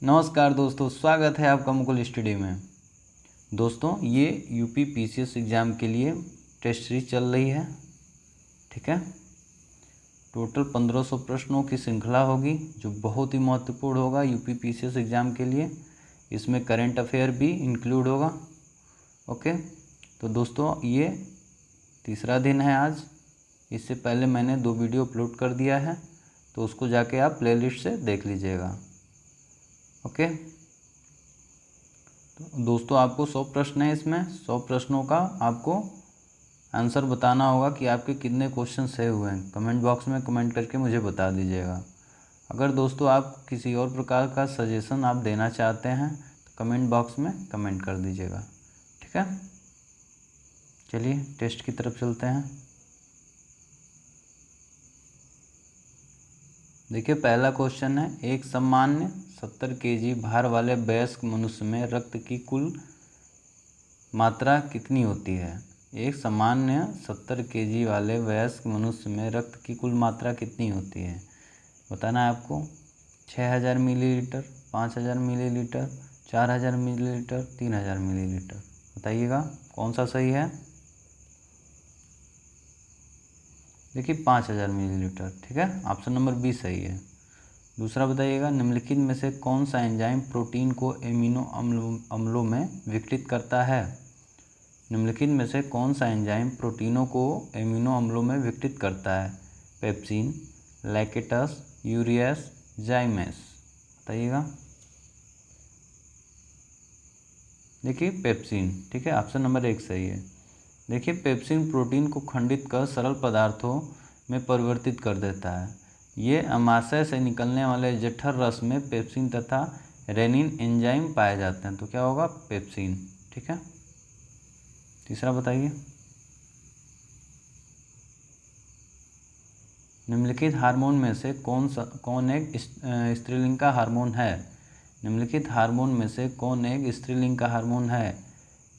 नमस्कार दोस्तों, स्वागत है आपका मुकुल स्टडी में। दोस्तों, ये यूपी पीसीएस एग्ज़ाम के लिए टेस्ट सीरीज चल रही है। ठीक है, टोटल 1500 प्रश्नों की श्रृंखला होगी जो बहुत ही महत्वपूर्ण होगा यूपी पीसीएस एग्ज़ाम के लिए। इसमें करंट अफेयर भी इंक्लूड होगा। ओके, तो दोस्तों ये तीसरा दिन है आज। इससे पहले मैंने 2 वीडियो अपलोड कर दिया है, तो उसको जाके आप प्लेलिस्ट से देख लीजिएगा। ओके, तो दोस्तों आपको 100 प्रश्न है। इसमें 100 प्रश्नों का आपको आंसर बताना होगा कि आपके कितने क्वेश्चन सही हुए हैं। कमेंट बॉक्स में कमेंट करके मुझे बता दीजिएगा। अगर दोस्तों आप किसी और प्रकार का सजेशन आप देना चाहते हैं तो कमेंट बॉक्स में कमेंट कर दीजिएगा। ठीक है, चलिए टेस्ट की तरफ चलते हैं। देखिए, पहला क्वेश्चन है, एक सामान्य 70 केजी भार वाले वयस्क मनुष्य में रक्त की कुल मात्रा कितनी होती है। एक सामान्य 70 केजी वाले वयस्क मनुष्य में रक्त की कुल मात्रा कितनी होती है। बताना है आपको। 6000 मिलीलीटर, 5000 मिलीलीटर, 4000 मिलीलीटर, 3000 मिलीलीटर। बताइएगा कौन सा सही है। देखिए 5000 मिलीलीटर। ठीक है, ऑप्शन नंबर बी सही है। दूसरा बताइएगा, निम्नलिखित में से कौन सा एंजाइम प्रोटीन को एमिनो अम्लों में विघटित करता है। निम्नलिखित में से कौन सा एंजाइम प्रोटीनों को एमिनो अम्लों में विघटित करता है। Pepsin, lactase, urease, zymase. बताइएगा। देखिए पेप्सिन। ठीक है, ऑप्शन नंबर 1 सही है। देखिए, पेप्सिन प्रोटीन को खंडित कर सरल पदार्थों में परिवर्तित कर देता है। ये अमाशय से निकलने वाले जठर रस में पेप्सिन तथा रेनिन एंजाइम पाए जाते हैं। तो क्या होगा, पेप्सिन। ठीक है, तीसरा बताइए, निम्नलिखित हार्मोन में से कौन एक स्त्रीलिंग का हार्मोन है। निम्नलिखित हार्मोन में से कौन एक स्त्रीलिंग का हार्मोन है।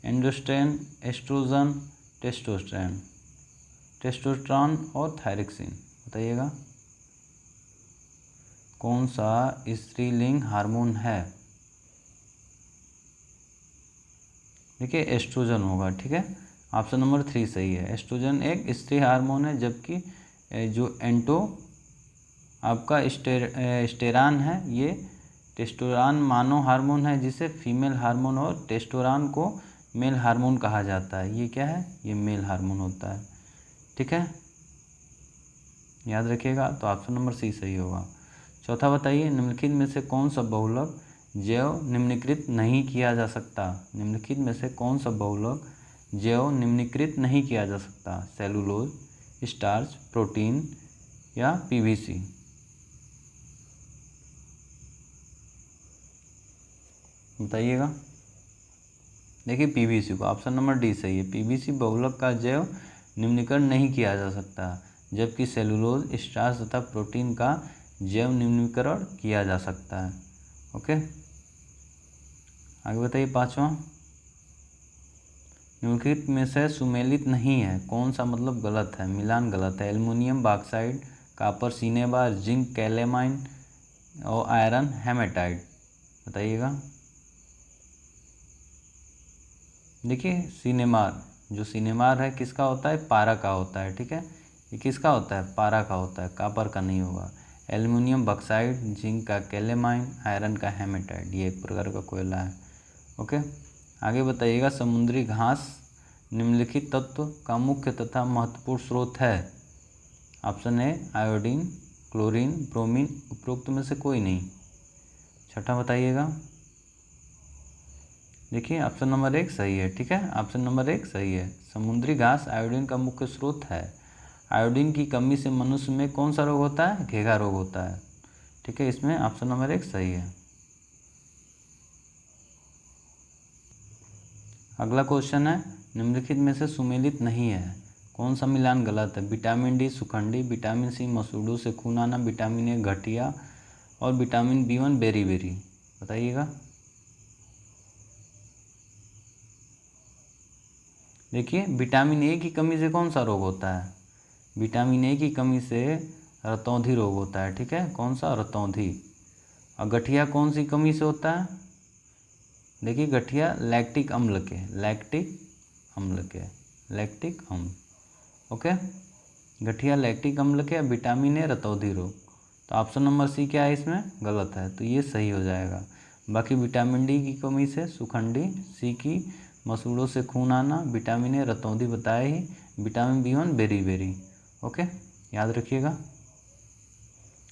एंडोस्टेन, एस्ट्रोजन, टेस्टोस्टेरोन, टेस्टोस्टेरोन और थायरोक्सिन। बताइएगा कौन सा स्त्रीलिंग हार्मोन है। देखिए एस्ट्रोजन होगा। ठीक है, ऑप्शन नंबर 3 सही है। एस्ट्रोजन एक स्त्री हार्मोन है, जबकि जो एंटो आपका स्टेरान है ये टेस्टोस्टेरोन मानव हार्मोन है, जिसे फीमेल हार्मोन, और टेस्टोस्टेरोन को मेल हार्मोन कहा जाता है। ये क्या है, ये मेल हार्मोन होता है। ठीक है, याद रखिएगा। तो ऑप्शन नंबर सी सही होगा। चौथा बताइए, निम्नलिखित में से कौन सा बहुलक जैव निम्नीकृत नहीं किया जा सकता। निम्नलिखित में से कौन सा बहुलक जैव निम्नीकृत नहीं किया जा सकता। सेलुलोज, स्टार्च, प्रोटीन या पीवीसी। बताइएगा। देखिए पीवीसी को, ऑप्शन नंबर डी सही है। पीवीसी बहुलक का जैव निम्नीकरण नहीं किया जा सकता, जबकि सेलुलोज, स्टार्च तथा प्रोटीन का जैव निम्नीकरण किया जा सकता है। ओके, आगे बताइए। पांचवा, निम्नलिखित में से सुमेलित नहीं है। कौन सा मतलब गलत है, मिलान गलत है। Aluminium bauxite, copper cinnabar, zinc calamine और आयरन हेमेटाइट। बताइएगा। देखिए सिनेमार, जो सिनेमार है किसका होता है, पारा का होता है। ठीक है, ये किसका होता है, पारा का होता है, कॉपर का नहीं होगा। एल्युमिनियम बॉक्साइड, जिंक का कैलेमाइन, आयरन का हेमेटाइट, ये एक प्रकार का कोयला है। ओके, आगे बताइएगा। समुद्री घास निम्नलिखित तत्व का मुख्य तथा महत्वपूर्ण स्रोत है। Option A iodine, chlorine, bromine, उपरोक्त में से कोई नहीं। छठा बताइएगा। देखिए ऑप्शन नंबर 1 सही है। ठीक है, ऑप्शन नंबर 1 सही है। समुद्री घास आयोडीन का मुख्य स्रोत है। आयोडीन की कमी से मनुष्य में कौन सा रोग होता है, घेघा रोग होता है। ठीक है, इसमें ऑप्शन नंबर 1 सही है। अगला क्वेश्चन है, निम्नलिखित में से सुमेलित नहीं है। कौन सा मिलान गलत है। विटामिन डी सुखंडी, विटामिन सी मसूड़ों से खून आना, विटामिन ए घटिया और विटामिन B1 बेरी बेरी। बताइएगा। देखिए विटामिन ए की कमी से कौन सा रोग होता है, विटामिन ए की कमी से रतौंधी रोग होता है। ठीक है, कौन सा, रतौंधी। और गठिया कौन सी कमी से होता है? देखिए गठिया लैक्टिक अम्ल के, ओके। गठिया लैक्टिक अम्ल के, विटामिन ए रतौंधी रोग। तो ऑप्शन नंबर सी क्या है इसमें? गलत है, तो ये सही हो जाएगा। बाकी विटामिन डी की कमी से सुखंडी, सी की मसूड़ों से खून आना, विटामिन ए रतौंधी बताया ही, विटामिन B1 बेरी, ओके, याद रखिएगा।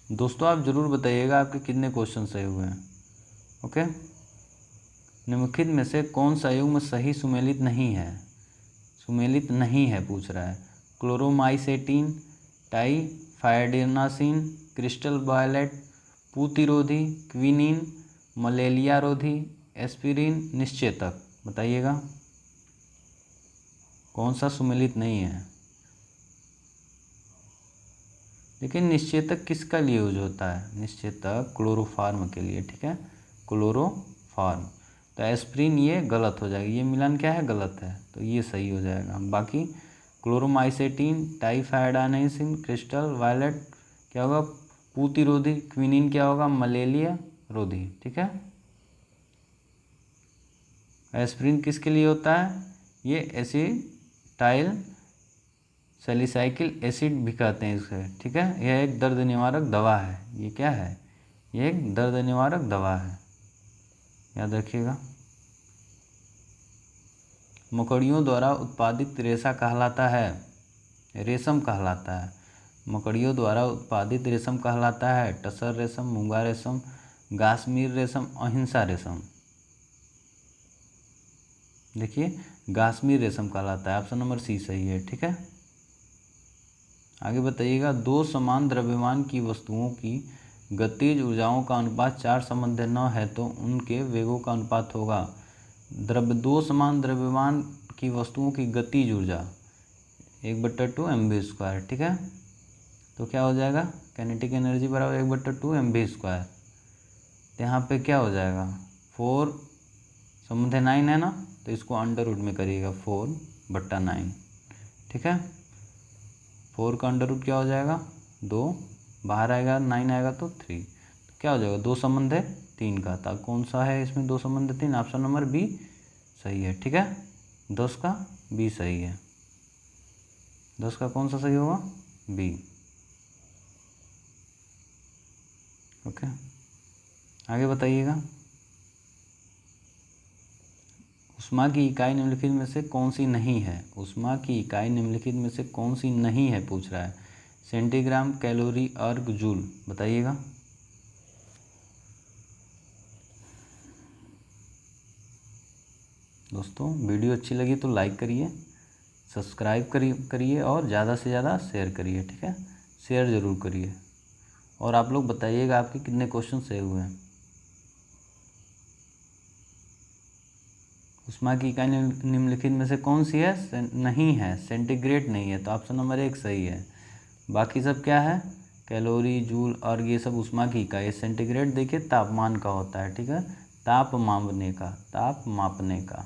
दोस्तों आप ज़रूर बताइएगा आपके कितने क्वेश्चन सही हुए हैं, ओके। निम्नलिखित में से कौन सा युग्म सही सुमेलित नहीं है? पूछ रहा है। क्लोरोमाइसेटिन, टाइफाइडेनासिन, क्रिस्टल वायलेट, पूतिरोधी, क्विनीन, मलेरिया रोधी, एस्पिरिन, निश्चेतक। बताइएगा कौन सा सुमेलित नहीं है? लेकिन निश्चेतक किसका लिए यूज होता है? निश्चेतक क्लोरोफार्म के लिए, ठीक है, क्लोरोफार्म। तो एस्प्रिन ये गलत हो जाएगा, ये मिलान क्या है? गलत है, तो ये सही हो जाएगा। बाकी क्लोरोमाइसेटिन, टाइफाइडानासिन, क्रिस्टल वायलेट क्या होगा? पूतिरोधी, क्विनीन क्या होगा? मलेरिया रोधी, ठीक है। एस्प्रिन किसके लिए होता है? ये एसिटाइल सैलिसाइलिक एसिड भी कहते हैं इसे, ठीक है। यह एक दर्द निवारक दवा है। ये क्या है? ये एक दर्द निवारक दवा है, याद रखिएगा। मकड़ियों द्वारा उत्पादित रेशम कहलाता है। मकड़ियों द्वारा उत्पादित रेशम कहलाता है टसर रेशम, मूंगा रेशम, गासमीर रेशम, अहिंसा रेशम। देखिए गासमीर रेशम कहलाता है, ऑप्शन नंबर सी सही है, ठीक है। आगे बताइएगा, दो समान द्रव्यमान की वस्तुओं की गतिज ऊर्जाओं का अनुपात 4:9 है तो उनके वेगों का अनुपात होगा। दो समान द्रव्यमान की वस्तुओं की गतिज ऊर्जा 1/2 mv², ठीक है। तो क्या हो जाएगा? काइनेटिक एनर्जी बराबर 1/2 mv²। तो यहाँ पे क्या हो जाएगा? 4/9 है ना, तो इसको अंडर रूट में करिएगा 4/9, ठीक है। 4 का अंडर रूट क्या हो जाएगा? 2, बाहर आएगा 9 आएगा तो 3, तो क्या हो जाएगा? 2 संबंध है 3 का। तो कौन सा है इसमें 2 संबंध 3? ऑप्शन नंबर बी सही है, ठीक है। 10 का बी सही है। 10 का कौन सा सही होगा? B, okay. आगे बताइएगा, ऊष्मा की इकाई निम्नलिखित में से कौन सी नहीं है? ऊष्मा की इकाई निम्नलिखित में से कौन सी नहीं है पूछ रहा है। सेंटीग्राम, कैलोरी, अर्ग, जूल। बताइएगा। दोस्तों वीडियो अच्छी लगी तो लाइक करिए, सब्सक्राइब करिए और ज़्यादा से ज़्यादा शेयर करिए, ठीक है। शेयर ज़रूर करिए और आप लोग बताइएगा आपके कितने क्वेश्चन सही हुए हैं। ऊष्मा की इकाई निम्नलिखित में से कौन सी है? नहीं है, सेंटीग्रेड नहीं है, तो ऑप्शन नंबर 1 सही है। बाकी सब क्या है? कैलोरी, जूल और ये सब ऊष्मा की इकाई। सेंटीग्रेड देखिए तापमान का होता है, ठीक है, ताप मापने का।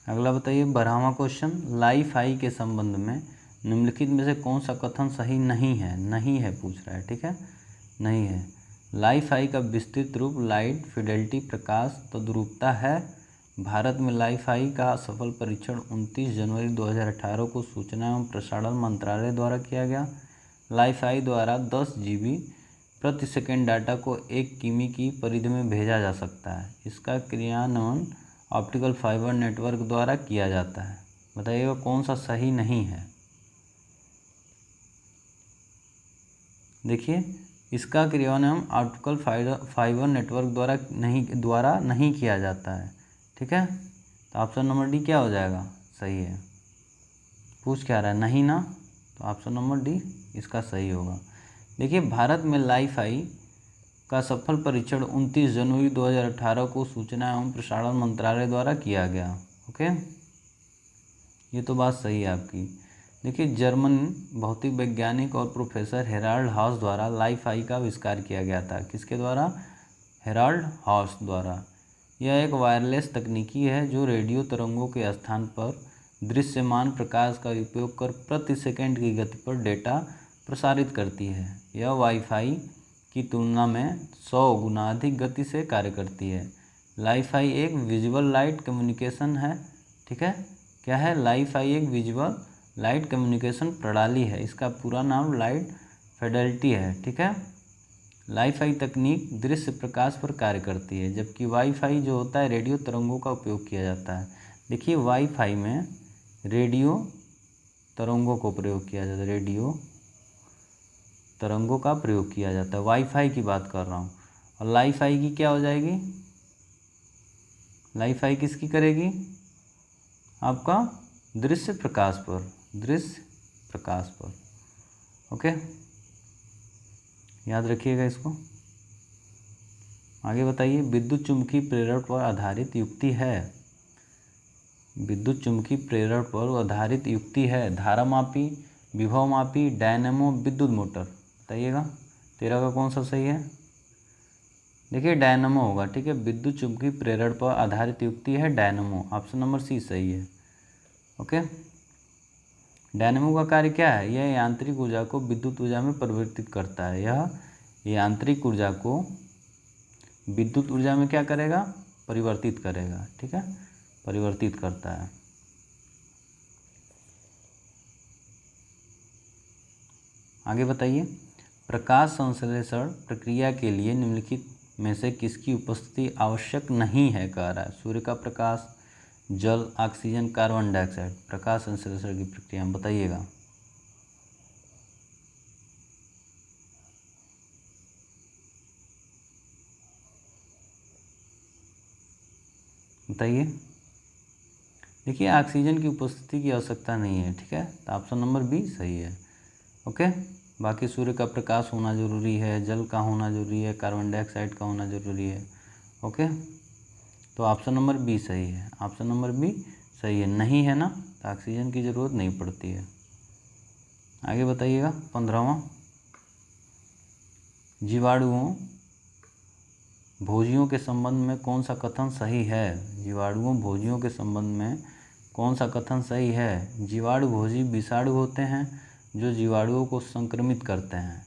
अगला बताइए 12वां क्वेश्चन, लाइफ आई के संबंध में निम्नलिखित में से कौन सा कथन सही नहीं है पूछ रहा है, ठीक है, नहीं है। लाइफ आई का विस्तृत रूप लाइट, फिडेलिटी, प्रकाश, तद्रूपता है। भारत में लाइफ आई का सफल परीक्षण 29 जनवरी 2018 को सूचना एवं प्रसारण मंत्रालय द्वारा किया गया। लाइफ आई द्वारा 10 GB प्रति सेकंड डाटा को 1 किमी की परिधि में भेजा जा सकता है। इसका क्रियान्वयन ऑप्टिकल फाइबर नेटवर्क द्वारा किया जाता है। बताइएगा कौन सा सही नहीं है। देखिए इसका क्रियान्वयन ऑप्टिकल फाइबर नेटवर्क द्वारा नहीं किया जाता है, ठीक है। तो ऑप्शन नंबर डी क्या हो जाएगा? सही है। पूछ क्या रहा है? नहीं ना, तो ऑप्शन नंबर डी इसका सही होगा। देखिए भारत में लाइफ आई का सफल परीक्षण 29 जनवरी 2018 को सूचना एवं प्रसारण मंत्रालय द्वारा किया गया, ओके। ये तो बात सही है आपकी। देखिए जर्मन भौतिक वैज्ञानिक और प्रोफेसर हेराल्ड हाउस द्वारा लाइफ आई का आविष्कार किया गया था। किसके द्वारा? हेराल्ड हाउस द्वारा। यह एक वायरलेस तकनीकी है जो रेडियो तरंगों के स्थान पर दृश्यमान प्रकाश का उपयोग कर प्रति सेकंड की गति पर डेटा प्रसारित करती है। यह वाईफाई की तुलना में 100 गुना अधिक गति से कार्य करती है। वाईफाई एक विजुअल लाइट कम्युनिकेशन है, ठीक है। क्या है? वाईफाई एक विजुअल लाइट कम्युनिकेशन प्रणाली है। इसका पूरा नाम लाइट फिडेलिटी है, ठीक है। वाईफाई तकनीक दृश्य प्रकाश पर कार्य करती है, जबकि वाईफाई जो होता है रेडियो तरंगों का उपयोग किया जाता है। देखिए, वाईफाई में रेडियो तरंगों को प्रयोग किया जाता है, रेडियो तरंगों का प्रयोग किया जाता है। वाईफाई की बात कर रहा हूँ। और वाईफाई की क्या हो जाएगी? वाईफाई किसकी करेगी? आपका दृश्य प्रकाश पर, दृश्य प्रकाश पर। ओके, याद रखिएगा इसको। आगे बताइए, विद्युत चुम्बकीय प्रेरण पर आधारित युक्ति है। विद्युत चुम्बकीय प्रेरण पर आधारित युक्ति है धारामापी, विभवमापी, डायनेमो, विद्युत मोटर। बताइएगा 13 का कौन सा सही है? देखिए, डायनेमो होगा, ठीक है। विद्युत चुम्बकीय प्रेरण पर आधारित युक्ति है डायनेमो। ऑप्शन नंबर सी सही है। ओके, डायनेमो का कार्य क्या है? यह यांत्रिक ऊर्जा को विद्युत ऊर्जा में परिवर्तित करता है। यह यांत्रिक ऊर्जा को विद्युत ऊर्जा में क्या करेगा? परिवर्तित करेगा, ठीक है, परिवर्तित करता है। आगे बताइए, प्रकाश संश्लेषण प्रक्रिया के लिए निम्नलिखित में से किसकी उपस्थिति आवश्यक नहीं है? कह रहा है सूर्य का प्रकाश, जल, ऑक्सीजन, कार्बन डाइऑक्साइड। प्रकाश संश्लेषण की प्रक्रिया में बताइएगा। बताइए। देखिए, ऑक्सीजन की उपस्थिति की आवश्यकता नहीं है, ठीक है, तो ऑप्शन नंबर बी सही है। ओके, बाकी सूर्य का प्रकाश होना जरूरी है, जल का होना जरूरी है, कार्बन डाइऑक्साइड का होना जरूरी है। ओके, तो ऑप्शन नंबर बी सही है। ऑप्शन नंबर बी सही है। नहीं है ना, तो ऑक्सीजन की ज़रूरत नहीं पड़ती है। आगे बताइएगा 15वां, जीवाणुओं भोजियों के संबंध में कौन सा कथन सही है? जीवाणुओं भोजियों के संबंध में कौन सा कथन सही है? जीवाणु भोजी विषाणु होते हैं जो जीवाणुओं को संक्रमित करते हैं।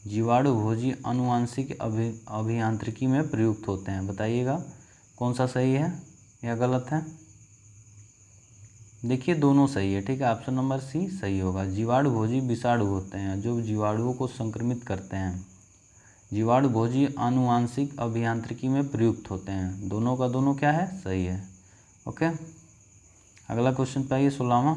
जीवाणु भोजी आनुवांशिक अभियांत्रिकी में प्रयुक्त होते हैं। बताइएगा कौन सा सही है या गलत है? देखिए, दोनों सही है, ठीक है। ऑप्शन नंबर सी सही होगा। जीवाणु भोजी विषाणु होते हैं जो जीवाणुओं को संक्रमित करते हैं। जीवाणु भोजी आनुवांशिक अभियांत्रिकी में प्रयुक्त होते हैं। दोनों का दोनों क्या है? सही है। ओके, अगला क्वेश्चन पे आइए 16वां,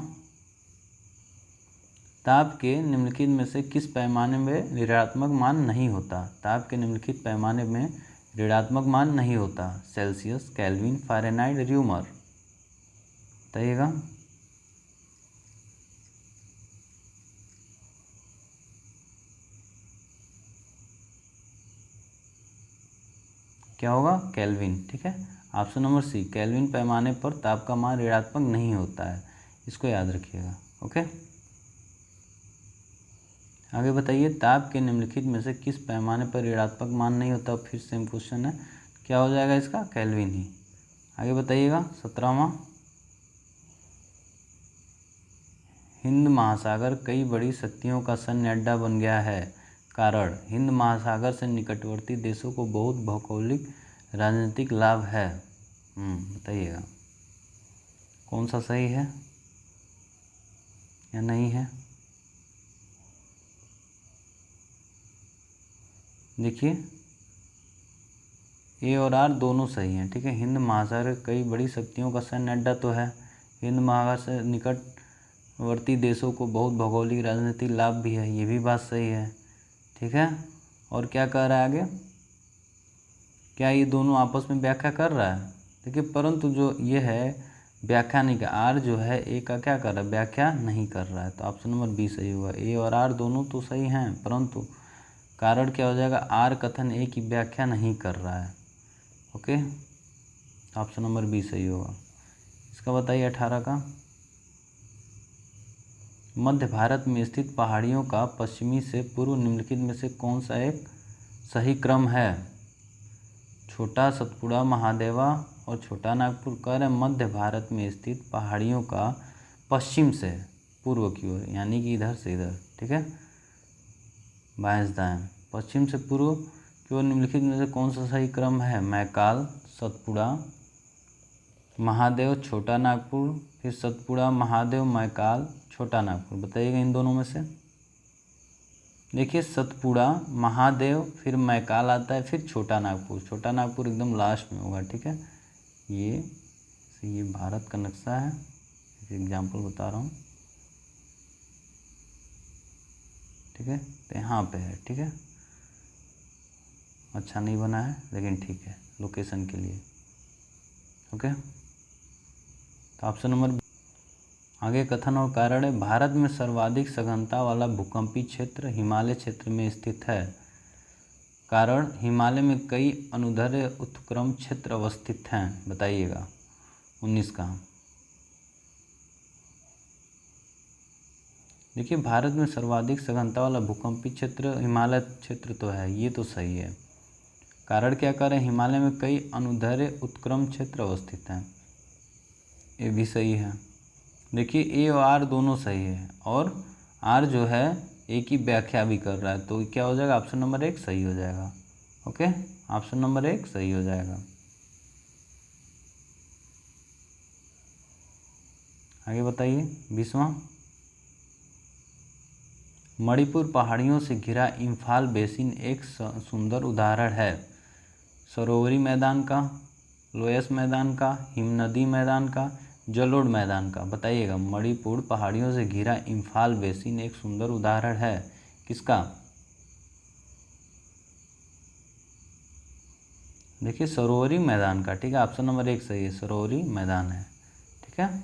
ताप के निम्नलिखित में से किस पैमाने में ऋणात्मक मान नहीं होता? ताप के निम्नलिखित पैमाने में ऋणात्मक मान नहीं होता। Celsius, kelvin, Fahrenheit, rumour. बताइएगा। क्या होगा? केल्विन, ठीक है। ऑप्शन नंबर सी, केल्विन पैमाने पर ताप का मान ऋणात्मक नहीं होता है। इसको याद रखिएगा। ओके, आगे बताइए, ताप के निम्नलिखित में से किस पैमाने पर ऋणात्मक मान नहीं होता? फिर सेम क्वेश्चन है, क्या हो जाएगा इसका? केल्विन ही। आगे बताइएगा 17वां, हिंद महासागर कई बड़ी शक्तियों का सैन्य अड्डा बन गया है। कारण, हिंद महासागर से निकटवर्ती देशों को बहुत भौगोलिक राजनीतिक लाभ है। बताइएगा कौन सा सही है या नहीं है? देखिए, ए और आर दोनों सही हैं, ठीक है। हिंद महासागर कई बड़ी शक्तियों का सैन्य अड्डा तो है। हिंद महासागर से निकटवर्ती देशों को बहुत भौगोलिक राजनीतिक लाभ भी है, ये भी बात सही है, ठीक है। और क्या कह रहा है आगे? क्या ये दोनों आपस में व्याख्या कर रहा है? देखिए, परंतु जो ये है व्याख्या नहीं कर, आर जो है ए का क्या कर रहा है? व्याख्या नहीं कर रहा है। तो ऑप्शन नंबर बी सही होगा। ए और आर दोनों तो सही हैं, परंतु कारण क्या हो जाएगा? आर कथन ए की व्याख्या नहीं कर रहा है। ओके, ऑप्शन नंबर बी सही होगा। इसका बताइए 18 का, मध्य भारत में स्थित पहाड़ियों का पश्चिमी से पूर्व निम्नलिखित में से कौन सा एक सही क्रम है? छोटा सतपुड़ा, महादेवा और छोटा नागपुर। कह रहे हैं मध्य भारत में स्थित पहाड़ियों का पश्चिम से पूर्व की ओर, यानी कि इधर से इधर, ठीक है। बाएं दाएं। पश्चिम से पूर्व की ओर निम्नलिखित में से कौन सा सही क्रम है? मैकाल, सतपुड़ा, महादेव, छोटा नागपुर, फिर सतपुड़ा, महादेव, मैकाल, छोटा नागपुर। बताइएगा इन दोनों में से। देखिए सतपुड़ा, महादेव, फिर मैकाल आता है, फिर छोटा नागपुर। छोटा नागपुर एकदम लास्ट में होगा, ठीक है। ये भारत का नक्शा है, एग्जाम्पल बता रहा हूँ, ठीक है। तो यहाँ पे है, ठीक है। अच्छा नहीं बना है लेकिन ठीक है लोकेशन के लिए, ओके। तो ऑप्शन नंबर आगे कथन और कारण है। भारत में सर्वाधिक सघनता वाला भूकंपीय क्षेत्र हिमालय क्षेत्र में स्थित है। कारण, हिमालय में कई अनुदैर्ध्य उत्क्रम क्षेत्र अवस्थित हैं। बताइएगा 19 का। देखिए भारत में सर्वाधिक सघनता वाला भूकंपीय क्षेत्र हिमालय क्षेत्र तो है, ये तो सही है। कारण क्या करें? हिमालय में कई अनुदैर्ध्य उत्क्रम क्षेत्र अवस्थित हैं, ये भी सही है। देखिए ए और आर दोनों सही है, और आर जो है ए की व्याख्या भी कर रहा है, तो क्या हो जाएगा? ऑप्शन नंबर 1 सही हो जाएगा, ओके। ऑप्शन नंबर 1 सही हो जाएगा। आगे बताइए 20वां। मणिपुर पहाड़ियों से घिरा इम्फाल बेसिन एक सुंदर उदाहरण है। सरोवरी मैदान का, लोयस मैदान का, हिमनदी मैदान का, जलोढ़ मैदान का। बताइएगा मणिपुर पहाड़ियों से घिरा इम्फाल बेसिन एक सुंदर उदाहरण है, किसका? देखिए सरोवरी मैदान का, ठीक है। ऑप्शन नंबर 1 सही है, सरोवरी मैदान है, ठीक है।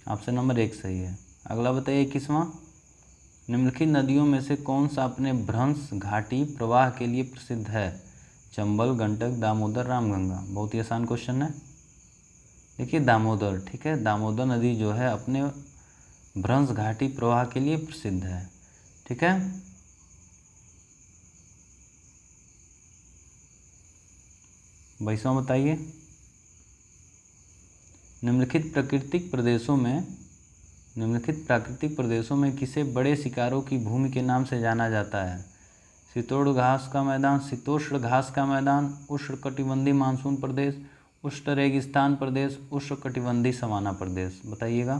ऑप्शन नंबर 1 सही है। अगला बताइए 21वां। निम्नलिखित नदियों में से कौन सा अपने भ्रंश घाटी प्रवाह के लिए प्रसिद्ध है? चंबल, गंडक, दामोदर, रामगंगा। बहुत ही आसान क्वेश्चन है। देखिए दामोदर, ठीक है। दामोदर नदी जो है अपने भ्रंश घाटी प्रवाह के लिए प्रसिद्ध है, ठीक है। बाईसवां बताइए। निम्नलिखित प्राकृतिक प्रदेशों में किसे बड़े शिकारों की भूमि के नाम से जाना जाता है? शीतोष्ण घास का मैदान, शीतोष्ण घास का मैदान, उष्णकटिबंधीय मानसून प्रदेश, उष्ण रेगिस्तान प्रदेश, उष्णकटिबंधीय सवाना प्रदेश। बताइएगा।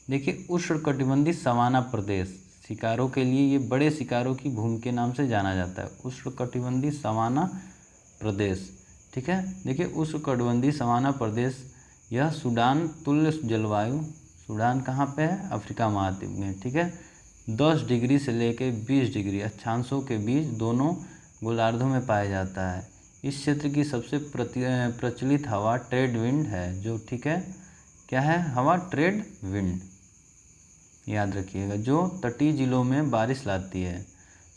देखिए उष्णकटिबंधीय सवाना प्रदेश, शिकारों के लिए ये बड़े शिकारों की भूमि के नाम से जाना जाता है, उष्णकटिबंधीय सवाना प्रदेश, ठीक है। देखिए उष्णकटिबंधीय सवाना प्रदेश यह सूडान तुल्य जलवायु, सूडान कहाँ पे है? अफ्रीका महाद्वीप में, ठीक है। 10 डिग्री से लेकर 20 डिग्री अक्षांशों के बीच दोनों गोलार्धों में पाया जाता है। इस क्षेत्र की सबसे प्रचलित हवा ट्रेड विंड है, जो, ठीक है, क्या है? हवा ट्रेड विंड, याद रखिएगा, जो तटीय जिलों में बारिश लाती है।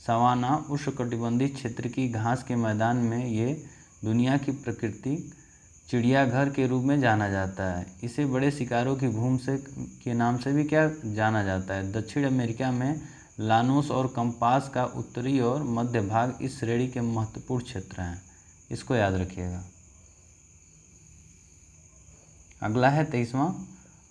सवाना उष्णकटिबंधीय क्षेत्र की घास के मैदान में ये दुनिया की प्राकृतिक चिड़ियाघर के रूप में जाना जाता है। इसे बड़े शिकारों की भूमि से के नाम से भी क्या जाना जाता है? दक्षिण अमेरिका में लानोस और कंपास का उत्तरी और मध्य भाग इस श्रेणी के महत्वपूर्ण क्षेत्र हैं, इसको याद रखिएगा। अगला है 23वां।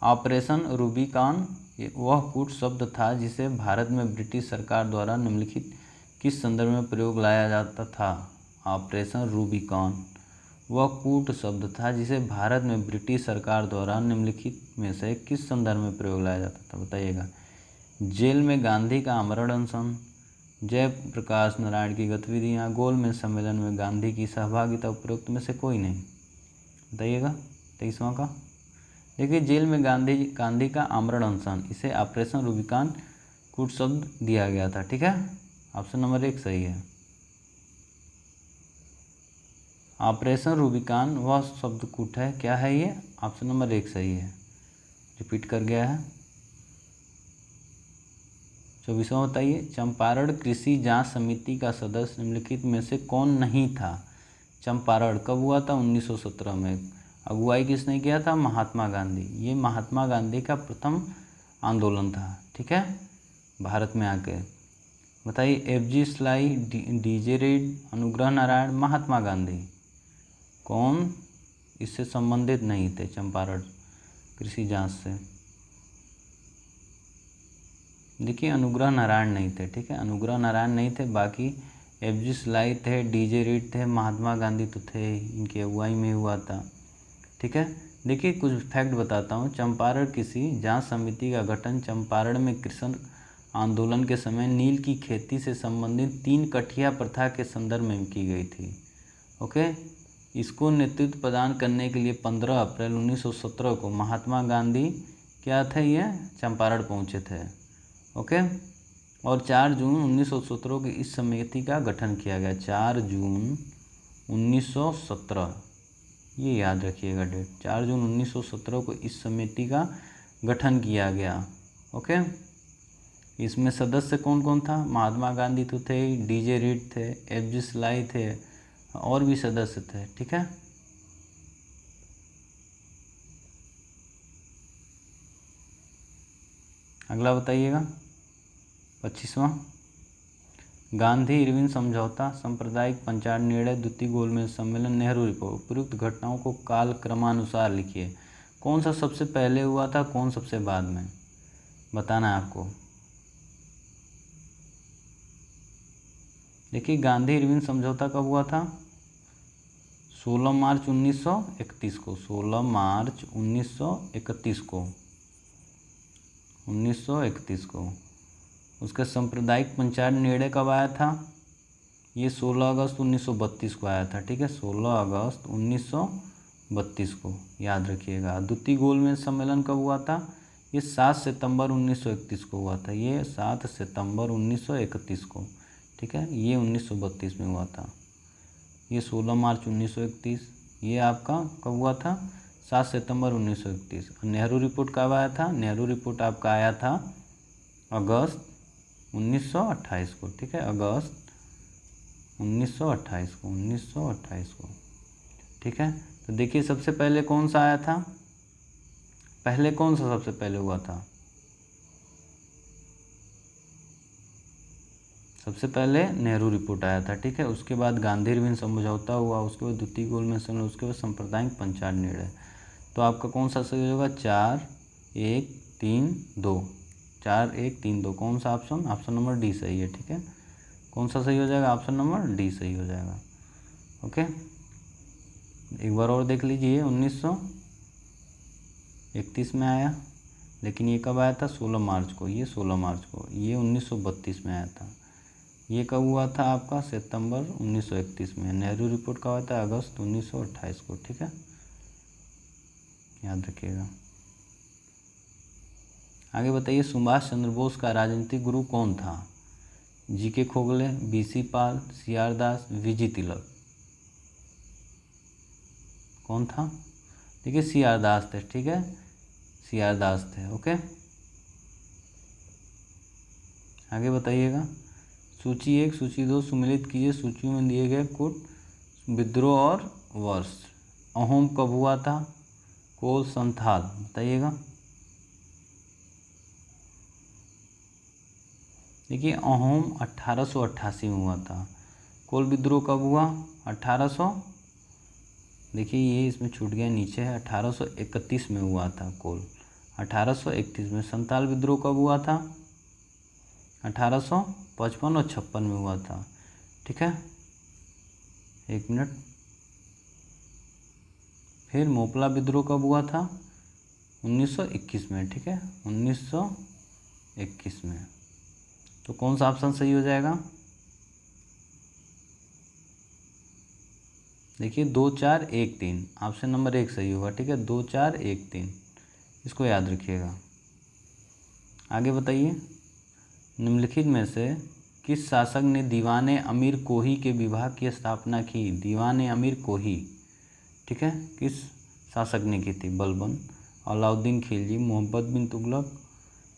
ऑपरेशन रूबिकॉन वह कूट शब्द था जिसे भारत में ब्रिटिश सरकार द्वारा निम्नलिखित किस संदर्भ में प्रयोग लाया जाता था? ऑपरेशन रूबिकॉन वह कूट शब्द था जिसे भारत में ब्रिटिश सरकार द्वारा निम्नलिखित में से किस संदर्भ में प्रयोग लाया जाता था? बताइएगा। जेल में गांधी का आमरण अनशन, जयप्रकाश नारायण की गतिविधियाँ, गोलमेज सम्मेलन में गांधी की सहभागिता, उपरोक्त में से कोई नहीं। बताइएगा 23वां का। देखिए जेल में गांधी का आमरण अनशन, इसे ऑपरेशन रूबिकॉन कूट शब्द दिया गया था, ठीक है। ऑप्शन नंबर 1 सही है। ऑपरेशन रूबिकॉन वह शब्द कूट है, क्या है ये? ऑप्शन नंबर 1 सही है, रिपीट कर गया है। 24वां बताइए। चंपारण कृषि जांच समिति का सदस्य निम्नलिखित में से कौन नहीं था? चंपारण कब हुआ था? 1917 में। अगुवाई किसने किया था? महात्मा गांधी। ये महात्मा गांधी का प्रथम आंदोलन था, ठीक है, भारत में आके। बताइए FG sly, DJ read, Anugrah Narayan, Mahatma Gandhi, कौन इससे संबंधित नहीं थे चंपारण कृषि जांच से? देखिए अनुग्रह नारायण नहीं थे, ठीक है, अनुग्रह नारायण नहीं थे, बाकी एफजी सिलाई थे, डीजे रीड थे, महात्मा गांधी तो थे, इनकी अगुवाई में हुआ था, ठीक है। देखिए कुछ फैक्ट बताता हूँ। चंपारण किसी जांच समिति का गठन चंपारण में कृषि आंदोलन के समय नील की खेती से संबंधित 3 कठिया प्रथा के संदर्भ में की गई थी। ओके, इसको नेतृत्व प्रदान करने के लिए 15 अप्रैल 1917 को महात्मा गांधी क्या थे, ये चंपारण पहुँचे थे। ओके, और 4 जून 1917 को इस समिति का गठन किया गया। 4 जून 1917, ये याद रखिएगा डेट, 4 जून 1917 को इस समिति का गठन किया गया। ओके, इसमें सदस्य कौन कौन था? महात्मा गांधी तो थे, डीजे रीड थे, एफजी सिलाई थे, और भी सदस्य थे, ठीक है। अगला बताइएगा 25वां, गांधी इरविन समझौता, सांप्रदायिक पंचायत निर्णय, द्वितीय गोलमेज सम्मेलन, नेहरू रिपोर्ट। उपयुक्त घटनाओं को काल क्रमानुसार लिखिए। कौन सा सबसे पहले हुआ था, कौन सबसे बाद में, बताना है आपको। देखिए गांधी इरविन समझौता कब हुआ था? 16 मार्च 1931 को, 16 मार्च 1931 को, 1931 को। उसका सांप्रदायिक पंचायत निर्णय कब आया था? ये 16 अगस्त 1932 को आया था, ठीक है, 16 अगस्त 1932 को, याद रखिएगा। द्वितीय गोलमेज सम्मेलन कब हुआ था? ये 7 सितंबर 1931 को हुआ था, ये 7 सितंबर 1931 को, ठीक है, ये 1932 में हुआ था। ये 16 मार्च 1931, ये आपका कब हुआ था? 7 सितंबर 1931। नेहरू रिपोर्ट कब आया था? नेहरू रिपोर्ट आपका आया था अगस्त 1928 को, ठीक है, अगस्त 1928 को, 1928 को, ठीक है। तो देखिए सबसे पहले कौन सा आया था, पहले कौन सा सबसे पहले हुआ था? सबसे पहले नेहरू रिपोर्ट आया था, ठीक है, उसके बाद गांधी इरविन समझौता हुआ, उसके बाद द्वितीय गोलमेज सम्मेलन, उसके बाद सांप्रदायिक पंचायत निर्णय। तो आपका कौन सा सही होगा? 4 1 3 2, 4 1 3 2, कौन सा ऑप्शन? ऑप्शन नंबर डी सही है, ठीक है। कौन सा सही हो जाएगा? ऑप्शन नंबर डी सही हो जाएगा। ओके, एक बार और देख लीजिए, 1931 में आया, लेकिन ये कब आया था? 16 मार्च को, ये 16 मार्च को। ये 1932 में आया था। ये कब हुआ था आपका? सितंबर 1931 में। नेहरू रिपोर्ट कब आया था? अगस्त 1928 को, ठीक है, याद रखिएगा। आगे बताइए, सुभाष चंद्र बोस का राजनीतिक गुरु कौन था? जीके खोगले, बीसी पाल, सीआर दास, वीजी तिलक। कौन था? देखिए सीआर दास थे, ठीक है, सीआर दास थे। ओके, आगे बताइएगा, सूची 1 सूची 2 सुमिलित कीजिए सूची में दिए गए कुट विद्रोह और वर्ष। अहोम कब हुआ था? कोल संथाल, बताइएगा। देखिए अहोम 1888 में हुआ था। कोल विद्रोह कब हुआ? 1800, देखिए ये इसमें छूट गया, नीचे है, 1831 में हुआ था कोल, 1831 में। संथाल विद्रोह कब हुआ था? 1855 और 56 में हुआ था, ठीक है, एक मिनट। फिर मोपला विद्रोह कब हुआ था? 1921 में, ठीक है, 1921 में। तो कौन सा ऑप्शन सही हो जाएगा? देखिए 2 4 1 3, ऑप्शन नंबर 1 सही होगा, ठीक है, 2 4 1 3, इसको याद रखिएगा। आगे बताइए, निम्नलिखित में से किस शासक ने दीवाने अमीर कोही के विभाग की स्थापना की? दीवाने अमीर कोही, ठीक है, किस शासक ने की थी? बलबन, अलाउद्दीन खिलजी, मोहम्मद बिन तुगलक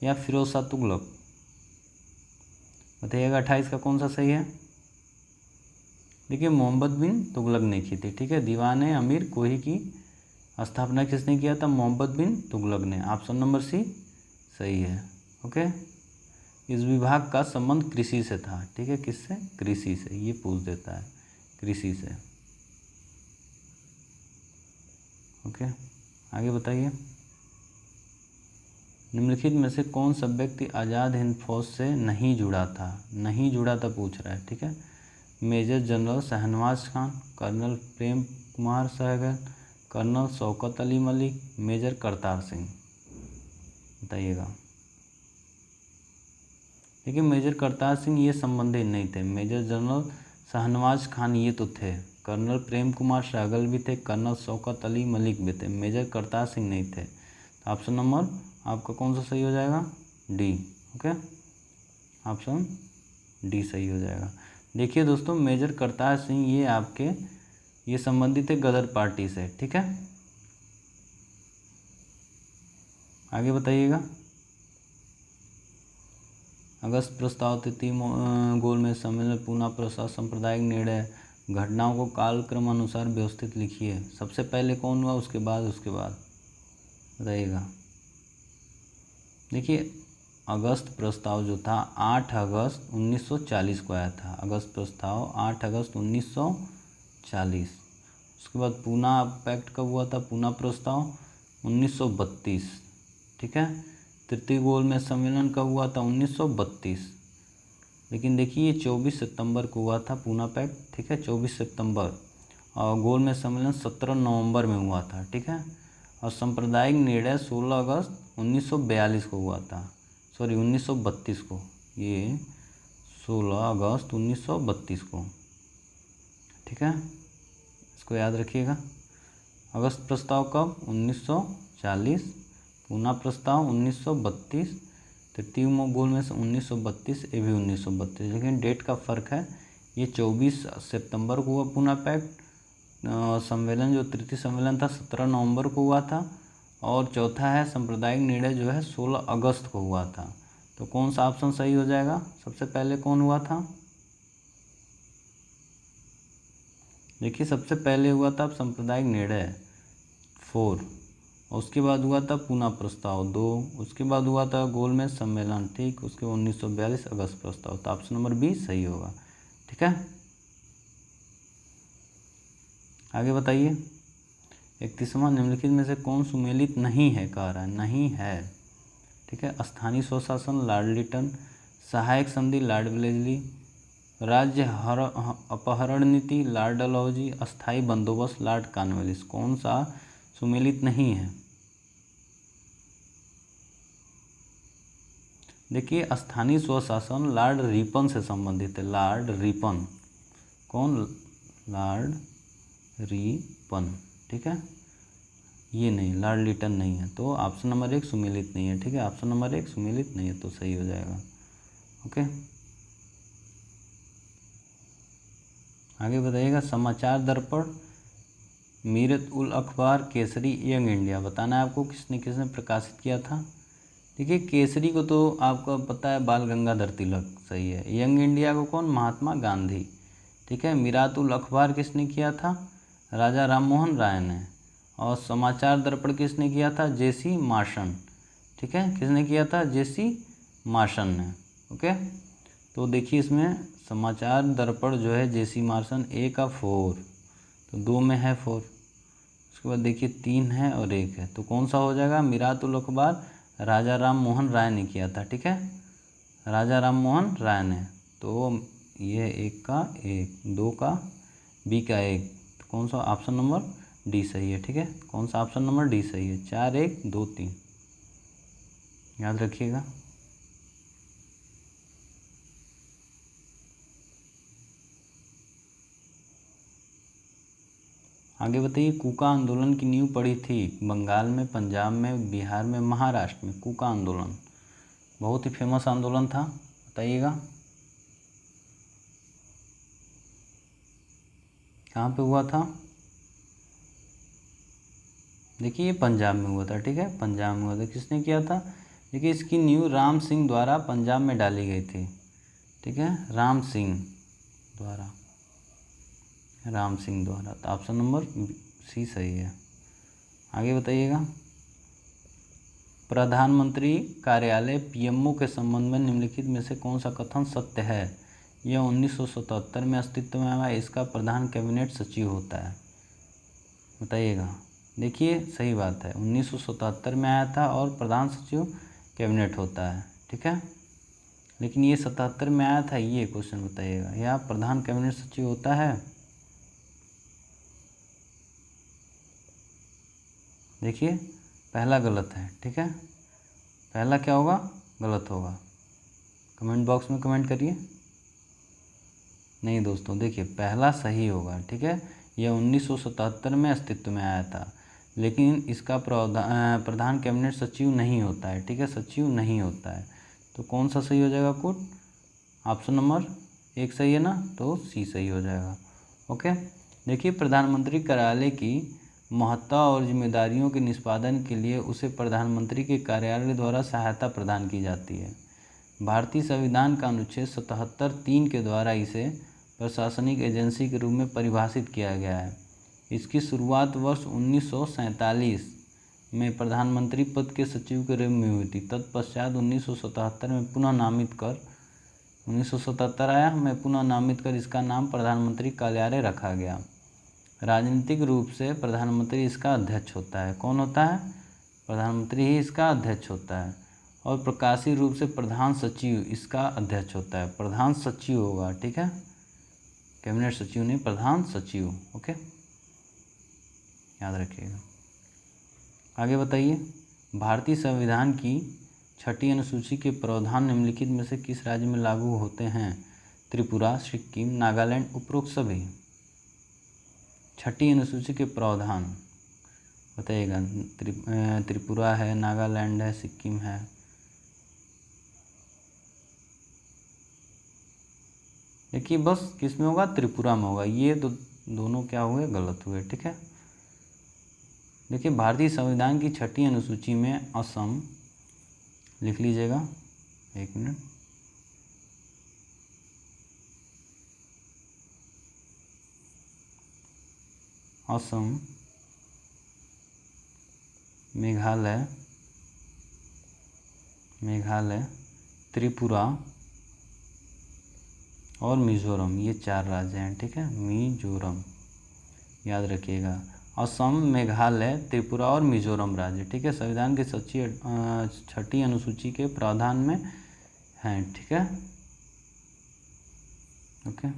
या फिरोज शाह तुगलक, बताइएगा। 28 का कौन सा सही है? देखिए मोहम्मद बिन तुगलक ने की थी, ठीक है, दीवाने अमीर कोही की स्थापना किसने किया था? मोहम्मद बिन तुगलक ने। ऑप्शन नंबर सी सही है। ओके, इस विभाग का संबंध कृषि से था, ठीक है, किससे? कृषि से, ये पूछ देता है, कृषि से। ओके, आगे बताइए, निम्नलिखित में से कौन सा व्यक्ति आज़ाद हिंद फौज से नहीं जुड़ा था? नहीं जुड़ा था पूछ रहा है, ठीक है। Major general Shahnawaz Khan, colonel Prem Kumar Sehgal, colonel Shaukat Ali Malik, major Kartar Singh, बताइएगा। देखिए मेजर करतार सिंह ये संबंधित नहीं थे। मेजर जनरल शहनवाज खान ये तो थे, कर्नल प्रेम कुमार सहगल भी थे, कर्नल शौकत अली मलिक भी थे, मेजर करतार सिंह नहीं थे। तो ऑप्शन नंबर आपका कौन सा सही हो जाएगा? डी। ओके, ऑप्शन डी सही हो जाएगा। देखिए दोस्तों, मेजर करतार सिंह ये आपके ये संबंधित है गदर पार्टी से, ठीक है। आगे बताइएगा। अगस्त प्रस्ताव तिथि गोलमेज सम्मेलन पूना प्रसाद सांप्रदायिक निर्णय घटनाओं को कालक्रम अनुसार व्यवस्थित लिखिए। सबसे पहले कौन हुआ, उसके बाद बताइएगा। देखिए अगस्त प्रस्ताव जो था 8 अगस्त 1940 को आया था। अगस्त प्रस्ताव 8 अगस्त 1940। उसके बाद पूना पैक्ट कब हुआ था? पूना प्रस्ताव 1932, ठीक है। तृतीय गोलमेज सम्मेलन कब हुआ था? 1932। लेकिन देखिए ये 24 सितंबर को हुआ था पूना पैक्ट, ठीक है, 24 सितंबर। और गोलमेज सम्मेलन 17 नवंबर में हुआ था, ठीक है। और सांप्रदायिक निर्णय 16 अगस्त 1942 को हुआ था, सॉरी 1932 को, ये 16 अगस्त 1932 को, ठीक है। इसको याद रखिएगा। अगस्त प्रस्ताव कब? 1940, पूना प्रस्ताव 1932, तृतीय गोलमेज 1932, ये भी 1932, लेकिन डेट का फ़र्क है। ये 24 सितंबर को हुआ पूना पैक्ट सम्मेलन, जो तृतीय सम्मेलन था 17 नवंबर को हुआ था। और चौथा है सांप्रदायिक निर्णय जो है 16 अगस्त को हुआ था। तो कौन सा ऑप्शन सही हो जाएगा? सबसे पहले कौन हुआ था? देखिए सबसे पहले हुआ था सांप्रदायिक निर्णय 4, उसके बाद हुआ था पूना प्रस्ताव 2, उसके बाद हुआ था गोलमेज सम्मेलन, ठीक, उसके 1942 अगस्त प्रस्ताव। तो ऑप्शन नंबर बी सही होगा, ठीक है। आगे बताइए। 31वां निम्नलिखित में से कौन सुमेलित नहीं है? कह रहा है नहीं है, ठीक है। स्थानीय स्वशासन लॉर्ड लिटन, सहायक संधि लॉर्ड वेलेस्ली, राज्य अपहरण नीति लॉर्ड डलहौजी, अस्थायी बंदोबस्त लॉर्ड कॉर्नवालिस। कौन सा सुमेलित नहीं है? देखिए स्थानीय स्वशासन लॉर्ड रिपन से संबंधित है। लॉर्ड रिपन, कौन? लॉर्ड रिपन, ठीक है। ये नहीं, लॉर्ड लिटन नहीं है। तो ऑप्शन नंबर 1 सुमेलित नहीं है, ठीक है। ऑप्शन नंबर 1 सुमेलित नहीं है, तो सही हो जाएगा। ओके, आगे बताइएगा। समाचार दर्पण, मीरत उल अखबार, केसरी, यंग इंडिया, बताना है आपको किसने किसने प्रकाशित किया था। देखिए केसरी को तो आपको पता है बाल गंगाधर तिलक, सही है। यंग इंडिया को कौन? महात्मा गांधी, ठीक है। मीरात उल अखबार किसने किया था? राजा राममोहन राय ने। और समाचार दर्पण किसने किया था? जेसी मार्शन, ठीक है। किसने किया था? जेसी मार्शन ने। ओके, तो देखिए इसमें समाचार दर्पण जो है जेसी मार्शन, ए का 4, तो 2 में है 4। उसके बाद देखिए 3 है और 1 है, तो कौन सा हो जाएगा? मीरात उल अखबार राजा राम मोहन राय ने किया था, ठीक है, राजा राम मोहन राय ने। तो ये 1 का 1, 2 का बी का 1, तो कौन सा? ऑप्शन नंबर डी सही है, ठीक है। कौन सा? ऑप्शन नंबर डी सही है। 4 1 2 3, याद रखिएगा। आगे बताइए। कूका आंदोलन की नींव पड़ी थी बंगाल में, पंजाब में, बिहार में, महाराष्ट्र में। कूका आंदोलन बहुत ही फेमस आंदोलन था, बताइएगा कहाँ पे हुआ था। देखिए ये पंजाब में हुआ था, ठीक है, पंजाब में हुआ था। किसने किया था? देखिए इसकी नींव राम सिंह द्वारा पंजाब में डाली गई थी, ठीक है, राम सिंह द्वारा, राम सिंह द्वारा। तो ऑप्शन नंबर सी सही है। आगे बताइएगा। प्रधानमंत्री कार्यालय पीएमओ के संबंध में निम्नलिखित में से कौन सा कथन सत्य है? यह 1977 में अस्तित्व में आया, इसका प्रधान कैबिनेट सचिव होता है, बताइएगा। देखिए सही बात है, 1977 में आया था और प्रधान सचिव कैबिनेट होता है, ठीक है। लेकिन ये 77 में आया था, ये क्वेश्चन बताइएगा, या प्रधान कैबिनेट सचिव होता है? देखिए पहला गलत है, ठीक है। पहला क्या होगा? गलत होगा। कमेंट बॉक्स में कमेंट करिए। नहीं दोस्तों, देखिए पहला सही होगा, ठीक है। यह 1977 में अस्तित्व में आया था, लेकिन इसका प्रधान कैबिनेट सचिव नहीं होता है, ठीक है, सचिव नहीं होता है। तो कौन सा सही हो जाएगा कोड? ऑप्शन नंबर 1 सही है ना, तो सी सही हो जाएगा। ओके। देखिए प्रधानमंत्री कार्यालय की महत्ता और जिम्मेदारियों के निष्पादन के लिए उसे प्रधानमंत्री के कार्यालय द्वारा सहायता प्रदान की जाती है। भारतीय संविधान का अनुच्छेद 77(3) के द्वारा इसे प्रशासनिक एजेंसी के रूप में परिभाषित किया गया है। इसकी शुरुआत वर्ष 1947 में प्रधानमंत्री पद के सचिव के रूप में हुई थी। तत्पश्चात 1977 में पुनः नामित कर 1977 आया में पुनः नामित कर इसका नाम प्रधानमंत्री कार्यालय रखा गया। राजनीतिक रूप से प्रधानमंत्री इसका अध्यक्ष होता है। कौन होता है? प्रधानमंत्री ही इसका अध्यक्ष होता है। और प्रकाशीय रूप से प्रधान सचिव इसका अध्यक्ष होता है। प्रधान सचिव होगा, ठीक है, कैबिनेट सचिव नहीं, प्रधान सचिव। ओके, याद रखिएगा। आगे बताइए, भारतीय संविधान की 6ठी अनुसूची के प्रावधान निम्नलिखित में से किस राज्य में लागू होते हैं? त्रिपुरा, सिक्किम, नागालैंड, उपरोक्त सभी। 6ठी अनुसूची के प्रावधान बताइएगा। त्रिपुरा है, नागालैंड है, सिक्किम है। देखिए बस किस में होगा? त्रिपुरा में होगा। ये दोनों क्या हुए? गलत हुए, ठीक है। देखिए भारतीय संविधान की 6ठी अनुसूची में असम, लिख लीजिएगा, 1 मिनट, असम, मेघालय, त्रिपुरा और मिज़ोरम, ये 4 राज्य हैं, ठीक है। मिज़ोरम याद रखिएगा। असम, मेघालय, त्रिपुरा और मिज़ोरम राज्य, ठीक है, संविधान की 6ठी अनुसूची के प्रावधान में हैं, ठीक है। ओके,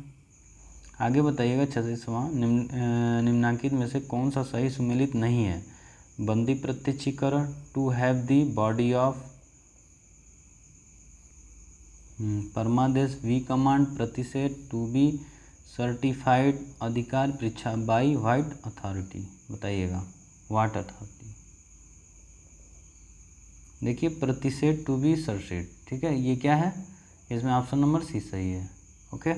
आगे बताइएगा। 36वां, निम्नलिखित में से कौन सा सही सुमेलित नहीं है? बंदी प्रत्यक्षीकरण, to have the body of परमादेश, वी कमांड, प्रतिषेध, टू बी सर्टिफाइड, अधिकार परीक्षा बाई व्हाट अथॉरिटी। बताइएगा, व्हाट अथॉरिटी। देखिए प्रतिषेध, टू बी सर्टिफाइड, ठीक है, ये क्या है? इसमें ऑप्शन नंबर सी सही है। ओके,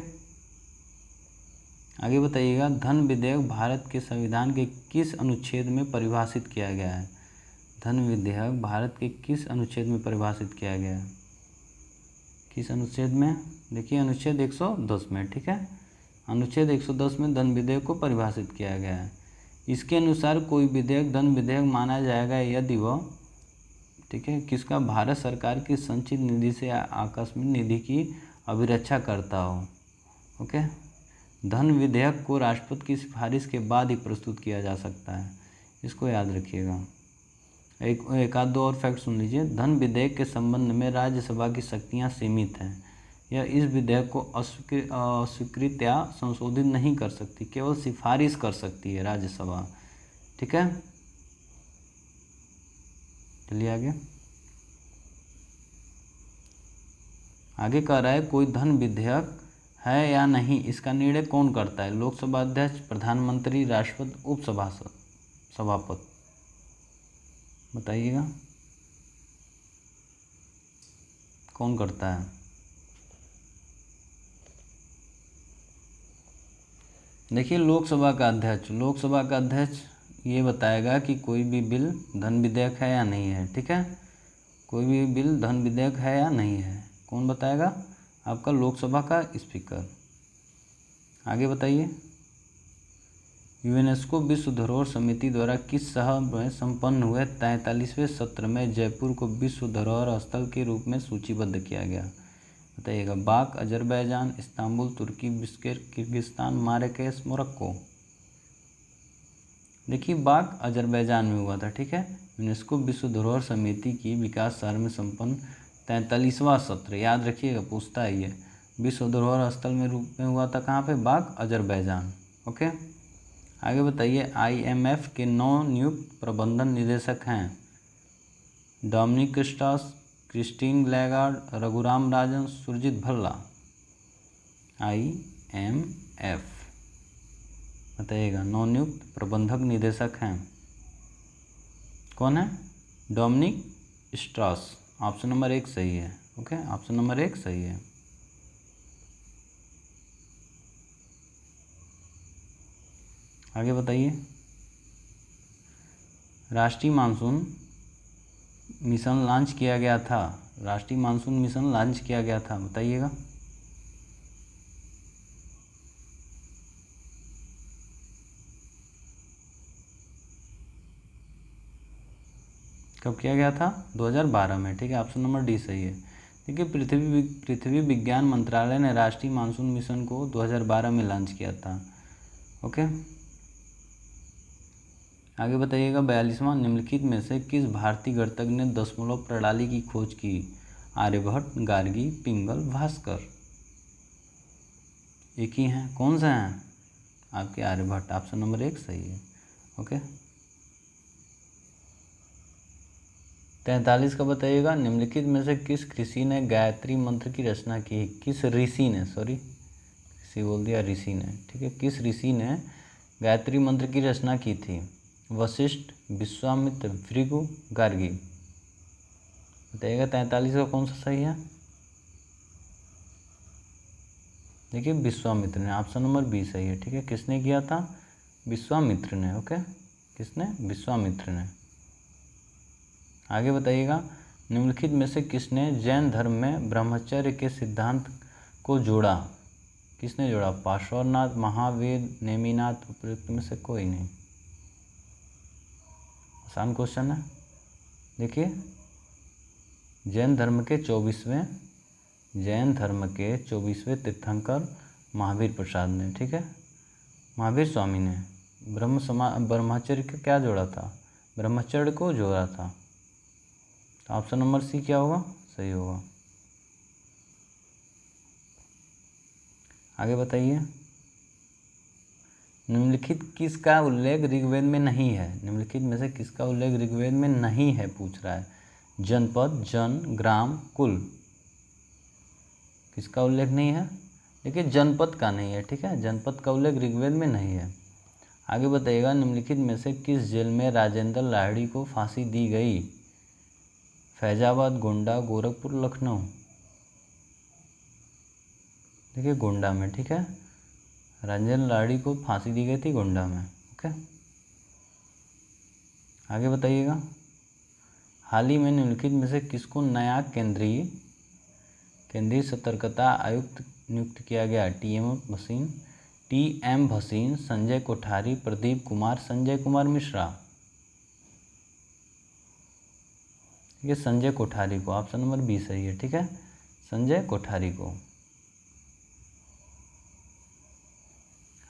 आगे बताइएगा। धन विधेयक भारत के संविधान के किस अनुच्छेद में परिभाषित किया गया है? धन विधेयक भारत के किस अनुच्छेद में परिभाषित किया गया है? किस अनुच्छेद में? देखिए अनुच्छेद 110 में, ठीक है, अनुच्छेद 110 में धन विधेयक को परिभाषित किया गया है। इसके अनुसार कोई विधेयक धन विधेयक माना जाएगा यदि वह, ठीक है, किसका? भारत सरकार की संचित निधि से आकस्मिक निधि की अभिरक्षा करता हो। ओके, धन विधेयक को राष्ट्रपति की सिफारिश के बाद ही प्रस्तुत किया जा सकता है, इसको याद रखिएगा। एक आध दो और फैक्ट सुन लीजिए। धन विधेयक के संबंध में राज्यसभा की शक्तियां सीमित हैं। यह इस विधेयक को अस्वीकृत या संशोधित नहीं कर सकती, केवल सिफारिश कर सकती है राज्यसभा, ठीक है। चलिए आगे कह रहा है कोई धन विधेयक है या नहीं, इसका निर्णय कौन करता है? लोकसभा अध्यक्ष, प्रधानमंत्री, राष्ट्रपति, सभापति। बताइएगा कौन करता है? देखिए लोकसभा का अध्यक्ष ये बताएगा कि कोई भी बिल धन विधेयक है या नहीं है, ठीक है, कोई भी बिल धन विधेयक है या नहीं है, कौन बताएगा? आपका लोकसभा का स्पीकर। आगे बताइए। यूनेस्को विश्व धरोहर समिति द्वारा किस शहर में संपन्न हुए 43वें सत्र में जयपुर को विश्व धरोहर स्थल के रूप में सूचीबद्ध किया गया? बताइएगा। बाक, अजरबैजान, इस्तांबुल, तुर्की, बिश्केक, किर्गिस्तान, माराकेश, मोरक्को। देखिए बाक अजरबैजान में हुआ था, ठीक है, यूनेस्को विश्व धरोहर समिति की विकास शहर में संपन्न 43वां सत्र, याद रखिएगा पूछता है ये, विश्व धरोहर स्थल में रूप में हुआ था कहाँ पे, बाक अजरबैजान। ओके, आगे बताइए। IMF के नवनियुक्त प्रबंधन निदेशक हैं Dominic क्रिस्टस, Christine laggard, Raghuram Rajan, Surjit Bhalla. IMF बताइएगा नवनियुक्त प्रबंधक निदेशक हैं कौन है, डोमिनिक स्ट्रॉस। ऑप्शन नंबर 1 सही है। ओके, ऑप्शन नंबर 1 सही है। आगे बताइए। राष्ट्रीय मानसून मिशन लॉन्च किया गया था, राष्ट्रीय मानसून मिशन लॉन्च किया गया था, बताइएगा। कब किया गया था, 2012 में। ठीक है, ऑप्शन नंबर डी सही है। देखिए, पृथ्वी विज्ञान मंत्रालय ने राष्ट्रीय मानसून मिशन को 2012 में लॉन्च किया था। ओके, आगे बताइएगा। 42वां, निम्नलिखित में से किस भारतीय गणितज्ञ ने दशमलव प्रणाली की खोज की, आर्यभट्ट, गार्गी, पिंगल, भास्कर। एक ही हैं, कौन से हैं आपके, आर्यभट्ट। ऑप्शन नंबर 1 सही है। ओके, 43 का बताइएगा। निम्नलिखित में से किस ऋषि ने गायत्री मंत्र की रचना की, किस ऋषि ने, सॉरी ऋषि बोल दिया, ऋषि ने। ठीक है, किस ऋषि ने गायत्री मंत्र की रचना की थी, वशिष्ठ, विश्वामित्र, भृगु, गार्गी। बताइएगा 43 का कौन सा सही है। देखिए, विश्वामित्र ने, ऑप्शन नंबर बी सही है। ठीक है, किसने किया था, विश्वामित्र ने। ओके, किसने, विश्वामित्र ने। आगे बताइएगा। निम्नलिखित में से किसने जैन धर्म में ब्रह्मचर्य के सिद्धांत को जोड़ा, किसने जोड़ा, पार्श्वनाथ, महावीर, नेमिनाथ। उपयुक्त में से कोई नहीं। आसान क्वेश्चन है। देखिए, जैन धर्म के 24वें तीर्थंकर महावीर प्रसाद ने। ठीक है, महावीर स्वामी ने ब्रह्मचर्य का क्या जोड़ा था, ब्रह्मचर्य को जोड़ा था। तो ऑप्शन नंबर सी क्या होगा, सही होगा। आगे बताइए। निम्नलिखित किसका उल्लेख ऋग्वेद में नहीं है, निम्नलिखित में से किसका उल्लेख ऋग्वेद में नहीं है पूछ रहा है। जनपद, जन, ग्राम, कुल, किसका उल्लेख नहीं है। देखिए, जनपद का नहीं है। ठीक है, जनपद का उल्लेख ऋग्वेद में नहीं है। आगे बताइएगा। निम्नलिखित में से किस जेल में राजेंद्र लाहिड़ी को फांसी दी गई, फैजाबाद, गोंडा, गोरखपुर, लखनऊ। देखिए, गोंडा में। ठीक है, राजेंद्र लाहिड़ी को फांसी दी गई थी गोंडा में। ओके, आगे बताइएगा। हाल ही में निम्नलिखित में से किसको नया केंद्रीय सतर्कता आयुक्त नियुक्त किया गया, TM भसीन, संजय कोठारी, प्रदीप कुमार, संजय कुमार मिश्रा। ठीक है, संजय कोठारी को। ऑप्शन नंबर बी सही है। ठीक है, संजय कोठारी को।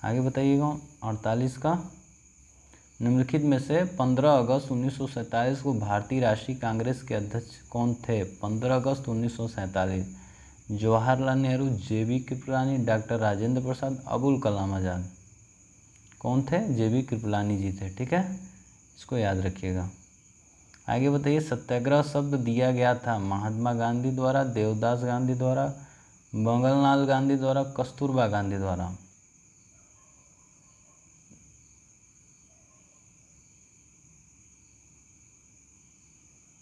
आगे बताइएगा। 48 का। निम्नलिखित में से 15 अगस्त 1947 को भारतीय राष्ट्रीय कांग्रेस के अध्यक्ष कौन थे, 15 अगस्त 1947, जवाहरलाल नेहरू, JB कृपलानी, डॉक्टर राजेंद्र प्रसाद, अबुल कलाम आज़ाद। कौन थे, JB कृपलानी जी थे। ठीक है, इसको याद रखिएगा। आगे बताइए। सत्याग्रह शब्द दिया गया था महात्मा गांधी द्वारा, देवदास गांधी द्वारा, मंगललाल गांधी द्वारा, कस्तूरबा गांधी द्वारा।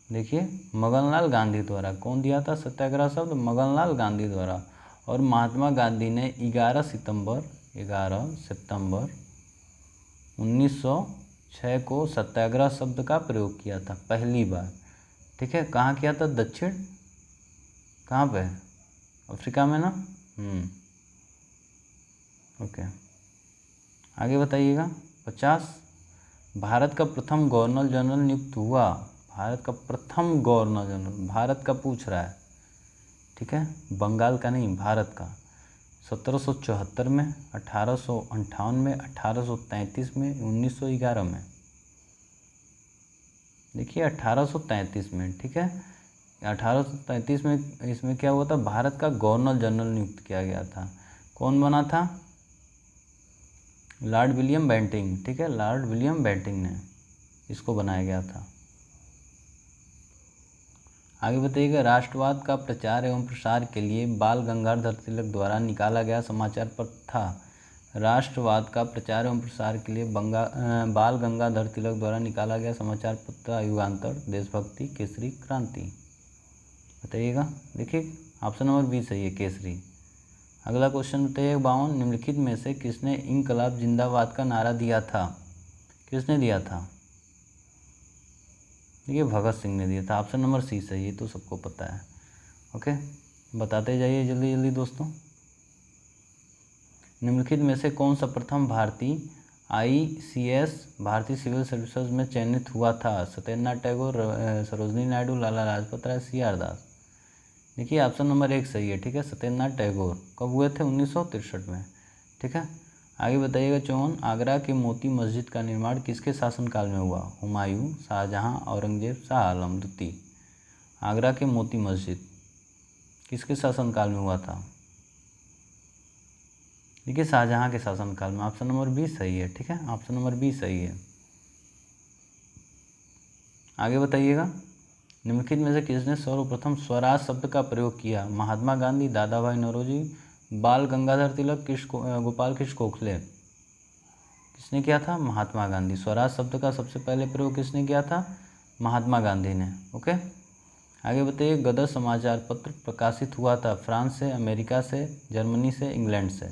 देखिए, मंगललाल गांधी द्वारा। कौन दिया था सत्याग्रह शब्द, मंगललाल गांधी द्वारा। और महात्मा गांधी ने 11 सितंबर 1906 को सत्याग्रह शब्द का प्रयोग किया था पहली बार। ठीक है, कहाँ किया था, दक्षिण, कहाँ पे, अफ्रीका में ना। ओके, आगे बताइएगा। 50, भारत का प्रथम गवर्नर जनरल नियुक्त हुआ, भारत का प्रथम गवर्नर जनरल, भारत का पूछ रहा है। ठीक है, बंगाल का नहीं, भारत का। 1774 में, 1858 में, 1833 में, 1911 में। देखिए 1833 में, ठीक है। 1833 में इसमें क्या हुआ था, भारत का गवर्नर जनरल नियुक्त किया गया था। कौन बना था, लॉर्ड विलियम बेंटिंक, ठीक है, लॉर्ड विलियम बेंटिंक ने इसको बनाया गया था। आगे बताइएगा, राष्ट्रवाद का प्रचार एवं प्रसार के लिए बाल गंगाधर तिलक द्वारा निकाला गया समाचार पत्र था। राष्ट्रवाद का प्रचार एवं प्रसार के लिए बाल गंगाधर तिलक द्वारा निकाला गया समाचार पत्र युगांतर, देशभक्ति, केसरी, क्रांति। बताइएगा। देखिए ऑप्शन नंबर बी सही है, केसरी। अगला क्वेश्चन बताइए 52, निम्नलिखित में से किसने इंकलाब जिंदाबाद का नारा दिया था। किसने दिया था, देखिए भगत सिंह ने दिया था। ऑप्शन नंबर सी सही है, तो सबको पता है। ओके, बताते जाइए जल्दी जल्दी दोस्तों। निम्नलिखित में से कौन सा प्रथम भारतीय ICS भारतीय सिविल सर्विसेज में चयनित हुआ था। सत्येंद्रनाथ टैगोर, सरोजनी नायडू, लाला लाजपत राय, CR दास। देखिए ऑप्शन नंबर 1 सही है, ठीक है, सत्येंद्रनाथ टैगोर। कब हुए थे, 1963 में, ठीक है। आगे बताइएगा 54, आगरा के मोती मस्जिद का निर्माण किसके शासनकाल में हुआ। हुमायूं, शाहजहां, औरंगजेब, शाह आलम द्वितीय। आगरा के मोती मस्जिद किसके शासनकाल में हुआ था, देखिए शाहजहां के शासनकाल में। ऑप्शन नंबर बी सही है, ठीक है, ऑप्शन नंबर बी सही है। आगे बताइएगा, निम्नलिखित में से किसने सर्वप्रथम स्वराज शब्द का प्रयोग किया। महात्मा गांधी, दादा भाई नौरोजी, बाल गंगाधर तिलक, गोपाल कृष्ण गोखले। किसने किया था, महात्मा गांधी। स्वराज शब्द का सबसे पहले प्रयोग किसने किया था, महात्मा गांधी ने। ओके, आगे बताइए, गदर समाचार पत्र प्रकाशित हुआ था फ्रांस से, अमेरिका से, जर्मनी से, इंग्लैंड से।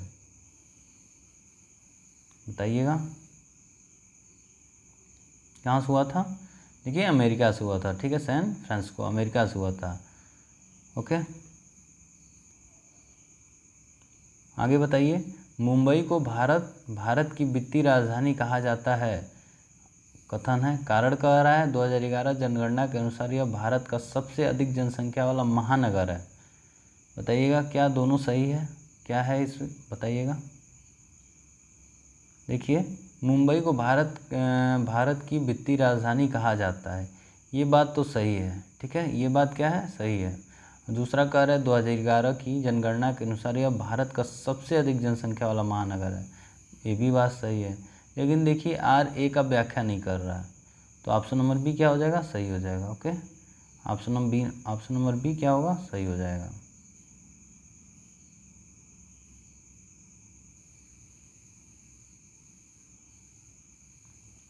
बताइएगा कहाँ से हुआ था, देखिए अमेरिका से हुआ था, ठीक है, सैन फ्रांसिस्को, अमेरिका से हुआ था। ओके, आगे बताइए, मुंबई को भारत की वित्तीय राजधानी कहा जाता है। कथन है, कारण कह रहा है 2011 जनगणना के अनुसार यह भारत का सबसे अधिक जनसंख्या वाला महानगर है। बताइएगा क्या दोनों सही है, क्या है इस, बताइएगा। देखिए मुंबई को भारत की वित्तीय राजधानी कहा जाता है, ये बात तो सही है, ठीक है, ये बात क्या है, सही है। दूसरा कह रहा है 2011 की जनगणना के अनुसार यह भारत का सबसे अधिक जनसंख्या वाला महानगर है, ये भी बात सही है। लेकिन देखिए RA का व्याख्या नहीं कर रहा है, तो ऑप्शन नंबर बी क्या हो जाएगा, सही हो जाएगा। ओके, ऑप्शन नंबर बी क्या होगा, सही हो जाएगा।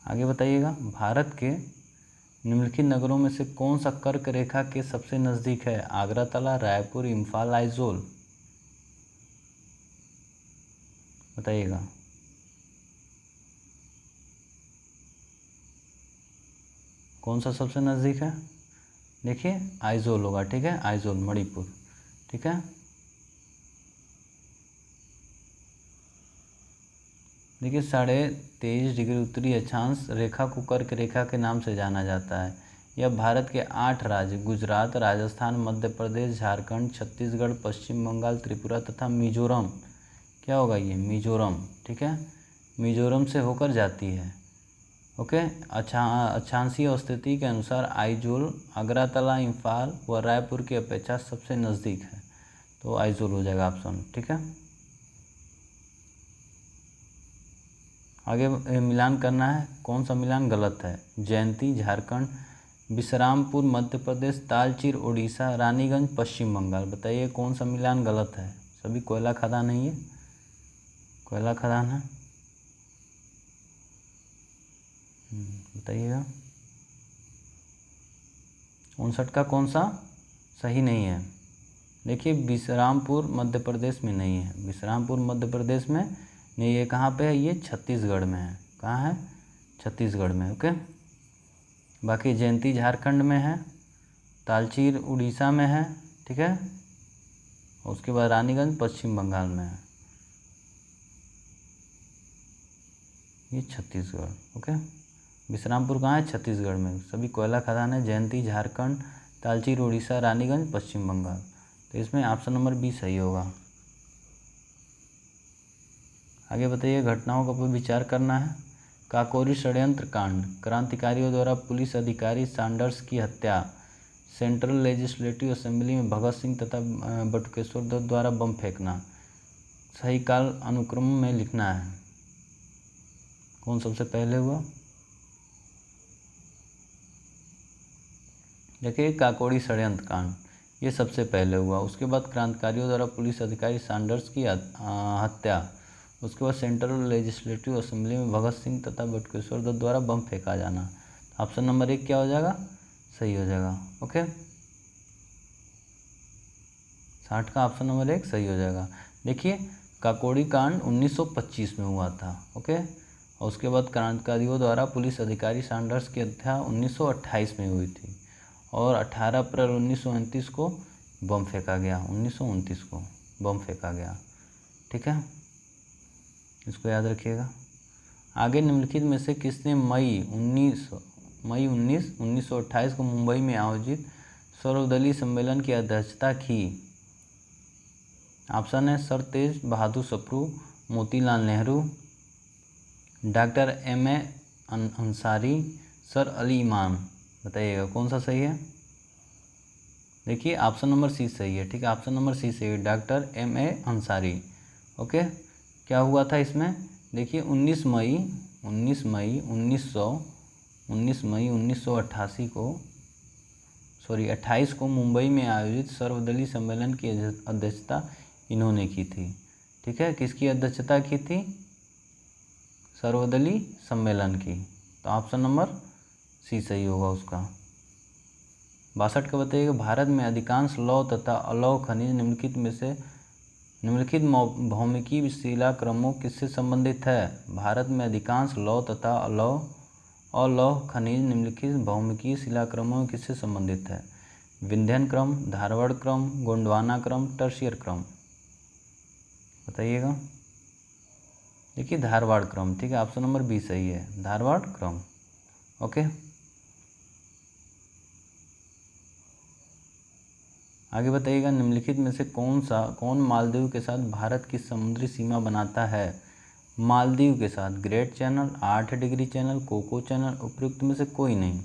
आगे बताइएगा, भारत के निम्नलिखित नगरों में से कौन सा कर्क रेखा के सबसे नज़दीक है। आगरातला, रायपुर, इम्फाल, आइजोल। बताइएगा। कौन सा सबसे नज़दीक है, देखिए आइजोल होगा, ठीक है, आइजोल, मणिपुर, ठीक है। देखिए 23.5 डिग्री उत्तरी अक्षांश रेखा को कर्क रेखा के नाम से जाना जाता है। यह भारत के 8 राज्य गुजरात, राजस्थान, मध्य प्रदेश, झारखंड, छत्तीसगढ़, पश्चिम बंगाल, त्रिपुरा तथा मिजोरम, क्या होगा ये, मिजोरम, ठीक है, मिजोरम से होकर जाती है। ओके, अक्षांशीय स्थिति के अनुसार आइजोल अगरतला, इम्फाल व रायपुर की अपेक्षा सबसे नज़दीक है, तो आइजोल हो जाएगा ऑप्शन, ठीक है। आगे मिलान करना है, कौन सा मिलान गलत है। जयंती झारखंड, विश्रामपुर मध्य प्रदेश, तालचीर उड़ीसा, रानीगंज पश्चिम बंगाल। बताइए कौन सा मिलान गलत है। सभी कोयला खदान नहीं है, कोयला खदान है, बताइएगा। 59 का कौन सा सही नहीं है। देखिए विश्रामपुर मध्य प्रदेश में नहीं है, विश्रामपुर मध्य प्रदेश में नहीं, ये कहाँ पे है, ये छत्तीसगढ़ में है। कहाँ है, छत्तीसगढ़ में। ओके, बाकी जयंती झारखंड में है, तालचीर उड़ीसा में है, ठीक है, उसके बाद रानीगंज पश्चिम बंगाल में है, ये छत्तीसगढ़। ओके, विश्रामपुर कहाँ है, छत्तीसगढ़ में। सभी कोयला खदान है, जयंती झारखंड, तालचीर उड़ीसा, रानीगंज पश्चिम बंगाल, तो इसमें ऑप्शन नंबर बी सही होगा। आगे बताइए, घटनाओं का पर विचार करना है। काकोरी षड्यंत्र कांड, क्रांतिकारियों द्वारा पुलिस अधिकारी सैंडर्स की हत्या, सेंट्रल लेजिस्लेटिव असेंबली में भगत सिंह तथा बटुकेश्वर दत्त द्वारा बम फेंकना। सही काल अनुक्रम में लिखना है, कौन सबसे पहले हुआ। देखिए काकोरी षड्यंत्र कांड ये सबसे पहले हुआ, उसके बाद क्रांतिकारियों द्वारा पुलिस अधिकारी सैंडर्स की हत्या, उसके बाद सेंट्रल लेजिस्लेटिव असेंबली में भगत सिंह तथा बटुकेश्वर दत्त द्वारा बम फेंका जाना। ऑप्शन नंबर 1 क्या हो जाएगा, सही हो जाएगा। ओके, 60 का ऑप्शन नंबर 1 सही हो जाएगा। देखिए काकोरी कांड 1925 में हुआ था। ओके, और उसके बाद क्रांतिकारियों द्वारा पुलिस अधिकारी सैंडर्स की हत्या 1928 में हुई थी, और 18 अप्रैल 1929 को बम फेंका गया। 1929 को बम फेंका गया, ठीक है, इसको याद रखिएगा। आगे निम्नलिखित में से किसने मई 1928 को मुंबई में आयोजित सर्वदलीय सम्मेलन की अध्यक्षता की। ऑप्शन है sir Tej Bahadur Sapru, Motilal Nehru, doctor M.A. Ansari, sir Ali Imam. बताइएगा कौन सा सही है। देखिए ऑप्शन नंबर सी सही है, ठीक है, ऑप्शन नंबर सी सही है, डॉक्टर M.A. अंसारी। ओके, क्या हुआ था इसमें, देखिए 19 मई 1988 को 28 को मुंबई में आयोजित सर्वदलीय सम्मेलन की अध्यक्षता इन्होंने की थी। ठीक है, किसकी अध्यक्षता की थी, सर्वदलीय सम्मेलन की। तो ऑप्शन नंबर सी सही होगा उसका। 62 का बताइएगा, भारत में अधिकांश लौह तथा अलौह खनिज निम्नलिखित भौमिकीय शिलाक्रमों किससे संबंधित है। भारत में अधिकांश लौह तथा अलौह खनिज निम्नलिखित भौमिकीय शिलाक्रमों किससे संबंधित है। विंध्यन क्रम, धारवाड़ क्रम, गोंडवाना क्रम, टर्शियर क्रम। बताइएगा। देखिए धारवाड़ क्रम, ठीक है, ऑप्शन नंबर बी सही है, धारवाड़ क्रम। ओके, आगे बताइएगा, निम्नलिखित में से कौन मालदीव के साथ भारत की समुद्री सीमा बनाता है। मालदीव के साथ great channel, 8 degree channel, Coco channel, उपयुक्त में से कोई नहीं।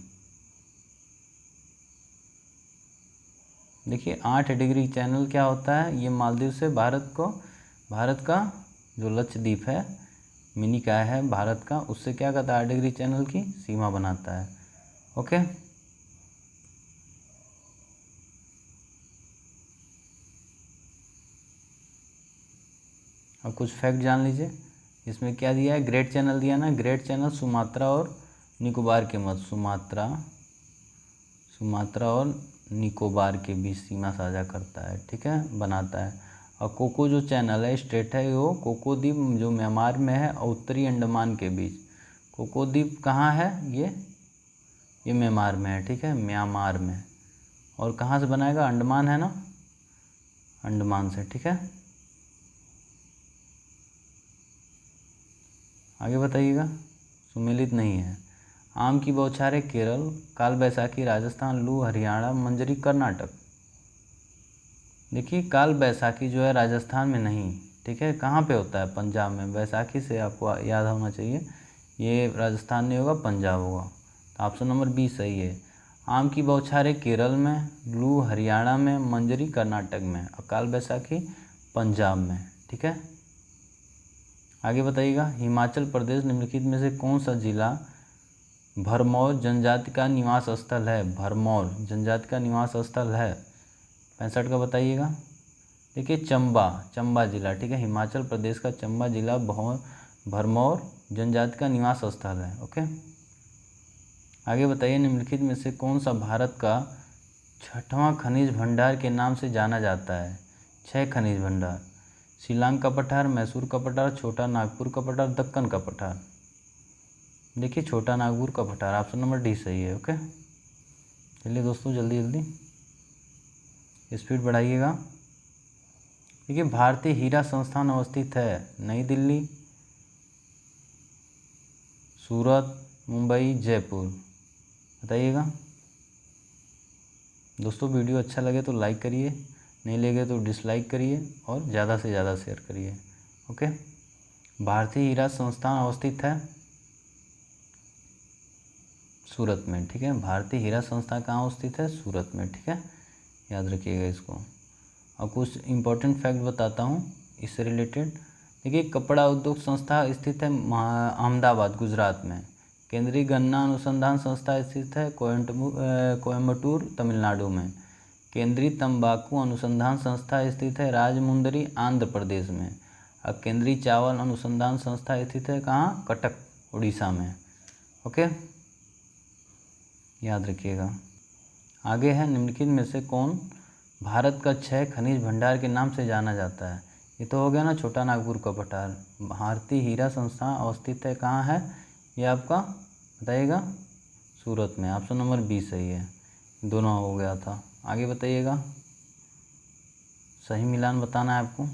देखिए 8 डिग्री चैनल क्या होता है, ये मालदीव से भारत का जो लक्षद्वीप है, मिनी काय है भारत का, उससे क्या करता है 8 डिग्री चैनल की सीमा बनाता है। ओके, अब कुछ फैक्ट जान लीजिए। इसमें क्या दिया है, ग्रेट चैनल दिया ना, ग्रेट चैनल सुमात्रा और निकोबार के मध्य, सुमात्रा और निकोबार के बीच सीमा साझा करता है, ठीक है, बनाता है। और कोको जो चैनल है, स्टेट है, वो कोको द्वीप जो म्यांमार में है और उत्तरी अंडमान के बीच। कोको द्वीप कहाँ है, ये म्यांमार में है, ठीक है, म्यांमार में। और कहाँ से बनाएगा, अंडमान है ना, अंडमान से, ठीक है। आगे बताइएगा, सुमेलित नहीं है। आम की बौछारें केरल, काल बैसाखी राजस्थान, लू हरियाणा, मंजरी कर्नाटक। देखिए काल बैसाखी जो है राजस्थान में नहीं, ठीक है, कहाँ पे होता है, पंजाब में। बैसाखी से आपको याद होना चाहिए, ये राजस्थान नहीं होगा, पंजाब होगा। तो ऑप्शन नंबर बी सही है। आम की बौछारें केरल में, लू हरियाणा में, मंजरी कर्नाटक में, और काल बैसाखी पंजाब में, ठीक है। आगे बताइएगा, हिमाचल प्रदेश निम्नलिखित में से कौन सा जिला भरमौर जनजाति का निवास स्थल है। भरमौर जनजाति का निवास स्थल है। 65 का बताइएगा। देखिए चंबा जिला, ठीक है, हिमाचल प्रदेश का चंबा जिला भरमौर जनजाति का निवास स्थल है। ओके, आगे बताइए, निम्नलिखित में से कौन सा भारत का 6वां खनिज भंडार के नाम से जाना जाता है। 6 खनिज भंडार, शिलांग का पठार, मैसूर का पठार, छोटा नागपुर का पठार, दक्कन का पठार। देखिए छोटा नागपुर का पठार, ऑप्शन नंबर डी सही है। ओके, चलिए दोस्तों जल्दी स्पीड बढ़ाइएगा। देखिए भारतीय हीरा संस्थान अवस्थित है नई दिल्ली, सूरत, मुंबई, जयपुर। बताइएगा। दोस्तों वीडियो अच्छा लगे तो लाइक करिए, नहीं लगे तो डिसलाइक करिए और ज़्यादा से ज़्यादा शेयर करिए। ओके, भारतीय हीरा संस्थान अवस्थित है सूरत में, ठीक है। भारतीय हीरा संस्था कहाँ स्थित है? सूरत में, ठीक है, याद रखिएगा इसको। और कुछ इम्पोर्टेंट फैक्ट बताता हूँ इससे रिलेटेड। देखिए, कपड़ा उद्योग संस्था स्थित है अहमदाबाद, गुजरात में। केंद्रीय गन्ना अनुसंधान संस्था स्थित है कोयम्बटूर, तमिलनाडु में। केंद्रीय तंबाकू अनुसंधान संस्था स्थित है राजमुंदरी, आंध्र प्रदेश में। और केंद्रीय चावल अनुसंधान संस्था स्थित है कहाँ? कटक, उड़ीसा में। ओके, याद रखिएगा। आगे है, निम्नलिखित में से कौन भारत का 6 खनिज भंडार के नाम से जाना जाता है? ये तो हो गया ना, छोटा नागपुर का पठार। भारतीय हीरा संस्थान अवस्थित है कहाँ है? ये आपका बताइएगा, सूरत में। ऑप्शन नंबर बी सही है, दोनों हो गया था। आगे बताइएगा, सही मिलान बताना है आपको।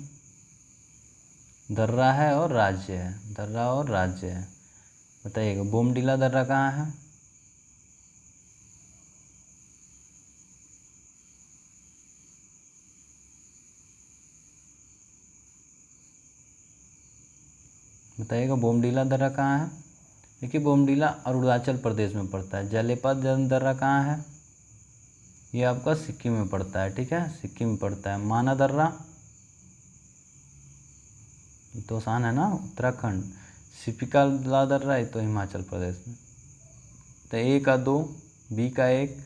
दर्रा है और राज्य है, दर्रा और राज्य है, बताइएगा। बोमडिला दर्रा कहाँ है? बताइएगा, बोमडिला दर्रा कहाँ है? देखिए, बोमडिला अरुणाचल प्रदेश में पड़ता है। जलेपा दर्रा कहाँ है? ये आपका सिक्किम में पड़ता है, ठीक है, सिक्किम में पड़ता है। माना दर्रा, ये तो आसान है ना, उत्तराखंड। सिपिकाला दर्रा, ये तो हिमाचल प्रदेश में। तो ए का 2, बी का 1,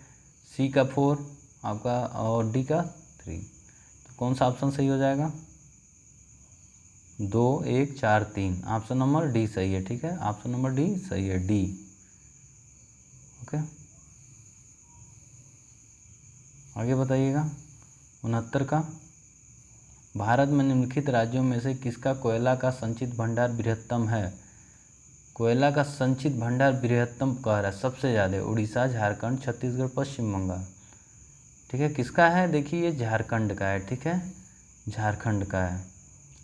सी का 4 आपका, और डी का 3। तो कौन सा ऑप्शन सही हो जाएगा? 2, 1, 4, 3। ऑप्शन नंबर डी सही है, ठीक है, ऑप्शन नंबर डी सही है, डी। ओके, आगे बताइएगा। 69 का, भारत में निम्नलिखित राज्यों में से किसका कोयला का संचित भंडार बृहत्तम है? कोयला का संचित भंडार बृहत्तम कह रहा है, सबसे ज़्यादा उड़ीसा, झारखंड, छत्तीसगढ़, पश्चिम बंगाल, ठीक है। किसका है? देखिए, ये झारखंड का है, ठीक है, झारखंड का है।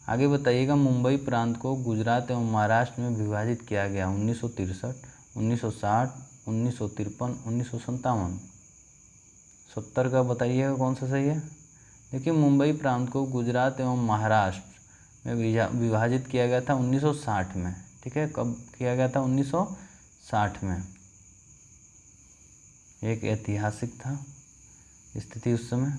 आगे बताइएगा, मुंबई प्रांत को गुजरात एवं महाराष्ट्र में विभाजित किया गया 1963, 1960, 1953, 1957। 70 का बताइएगा कौन सा सही है? देखिए, मुंबई प्रांत को गुजरात एवं महाराष्ट्र में विभाजित किया गया था 1960 में, ठीक है। कब किया गया था? 1960 में। एक ऐतिहासिक था स्थिति उस समय।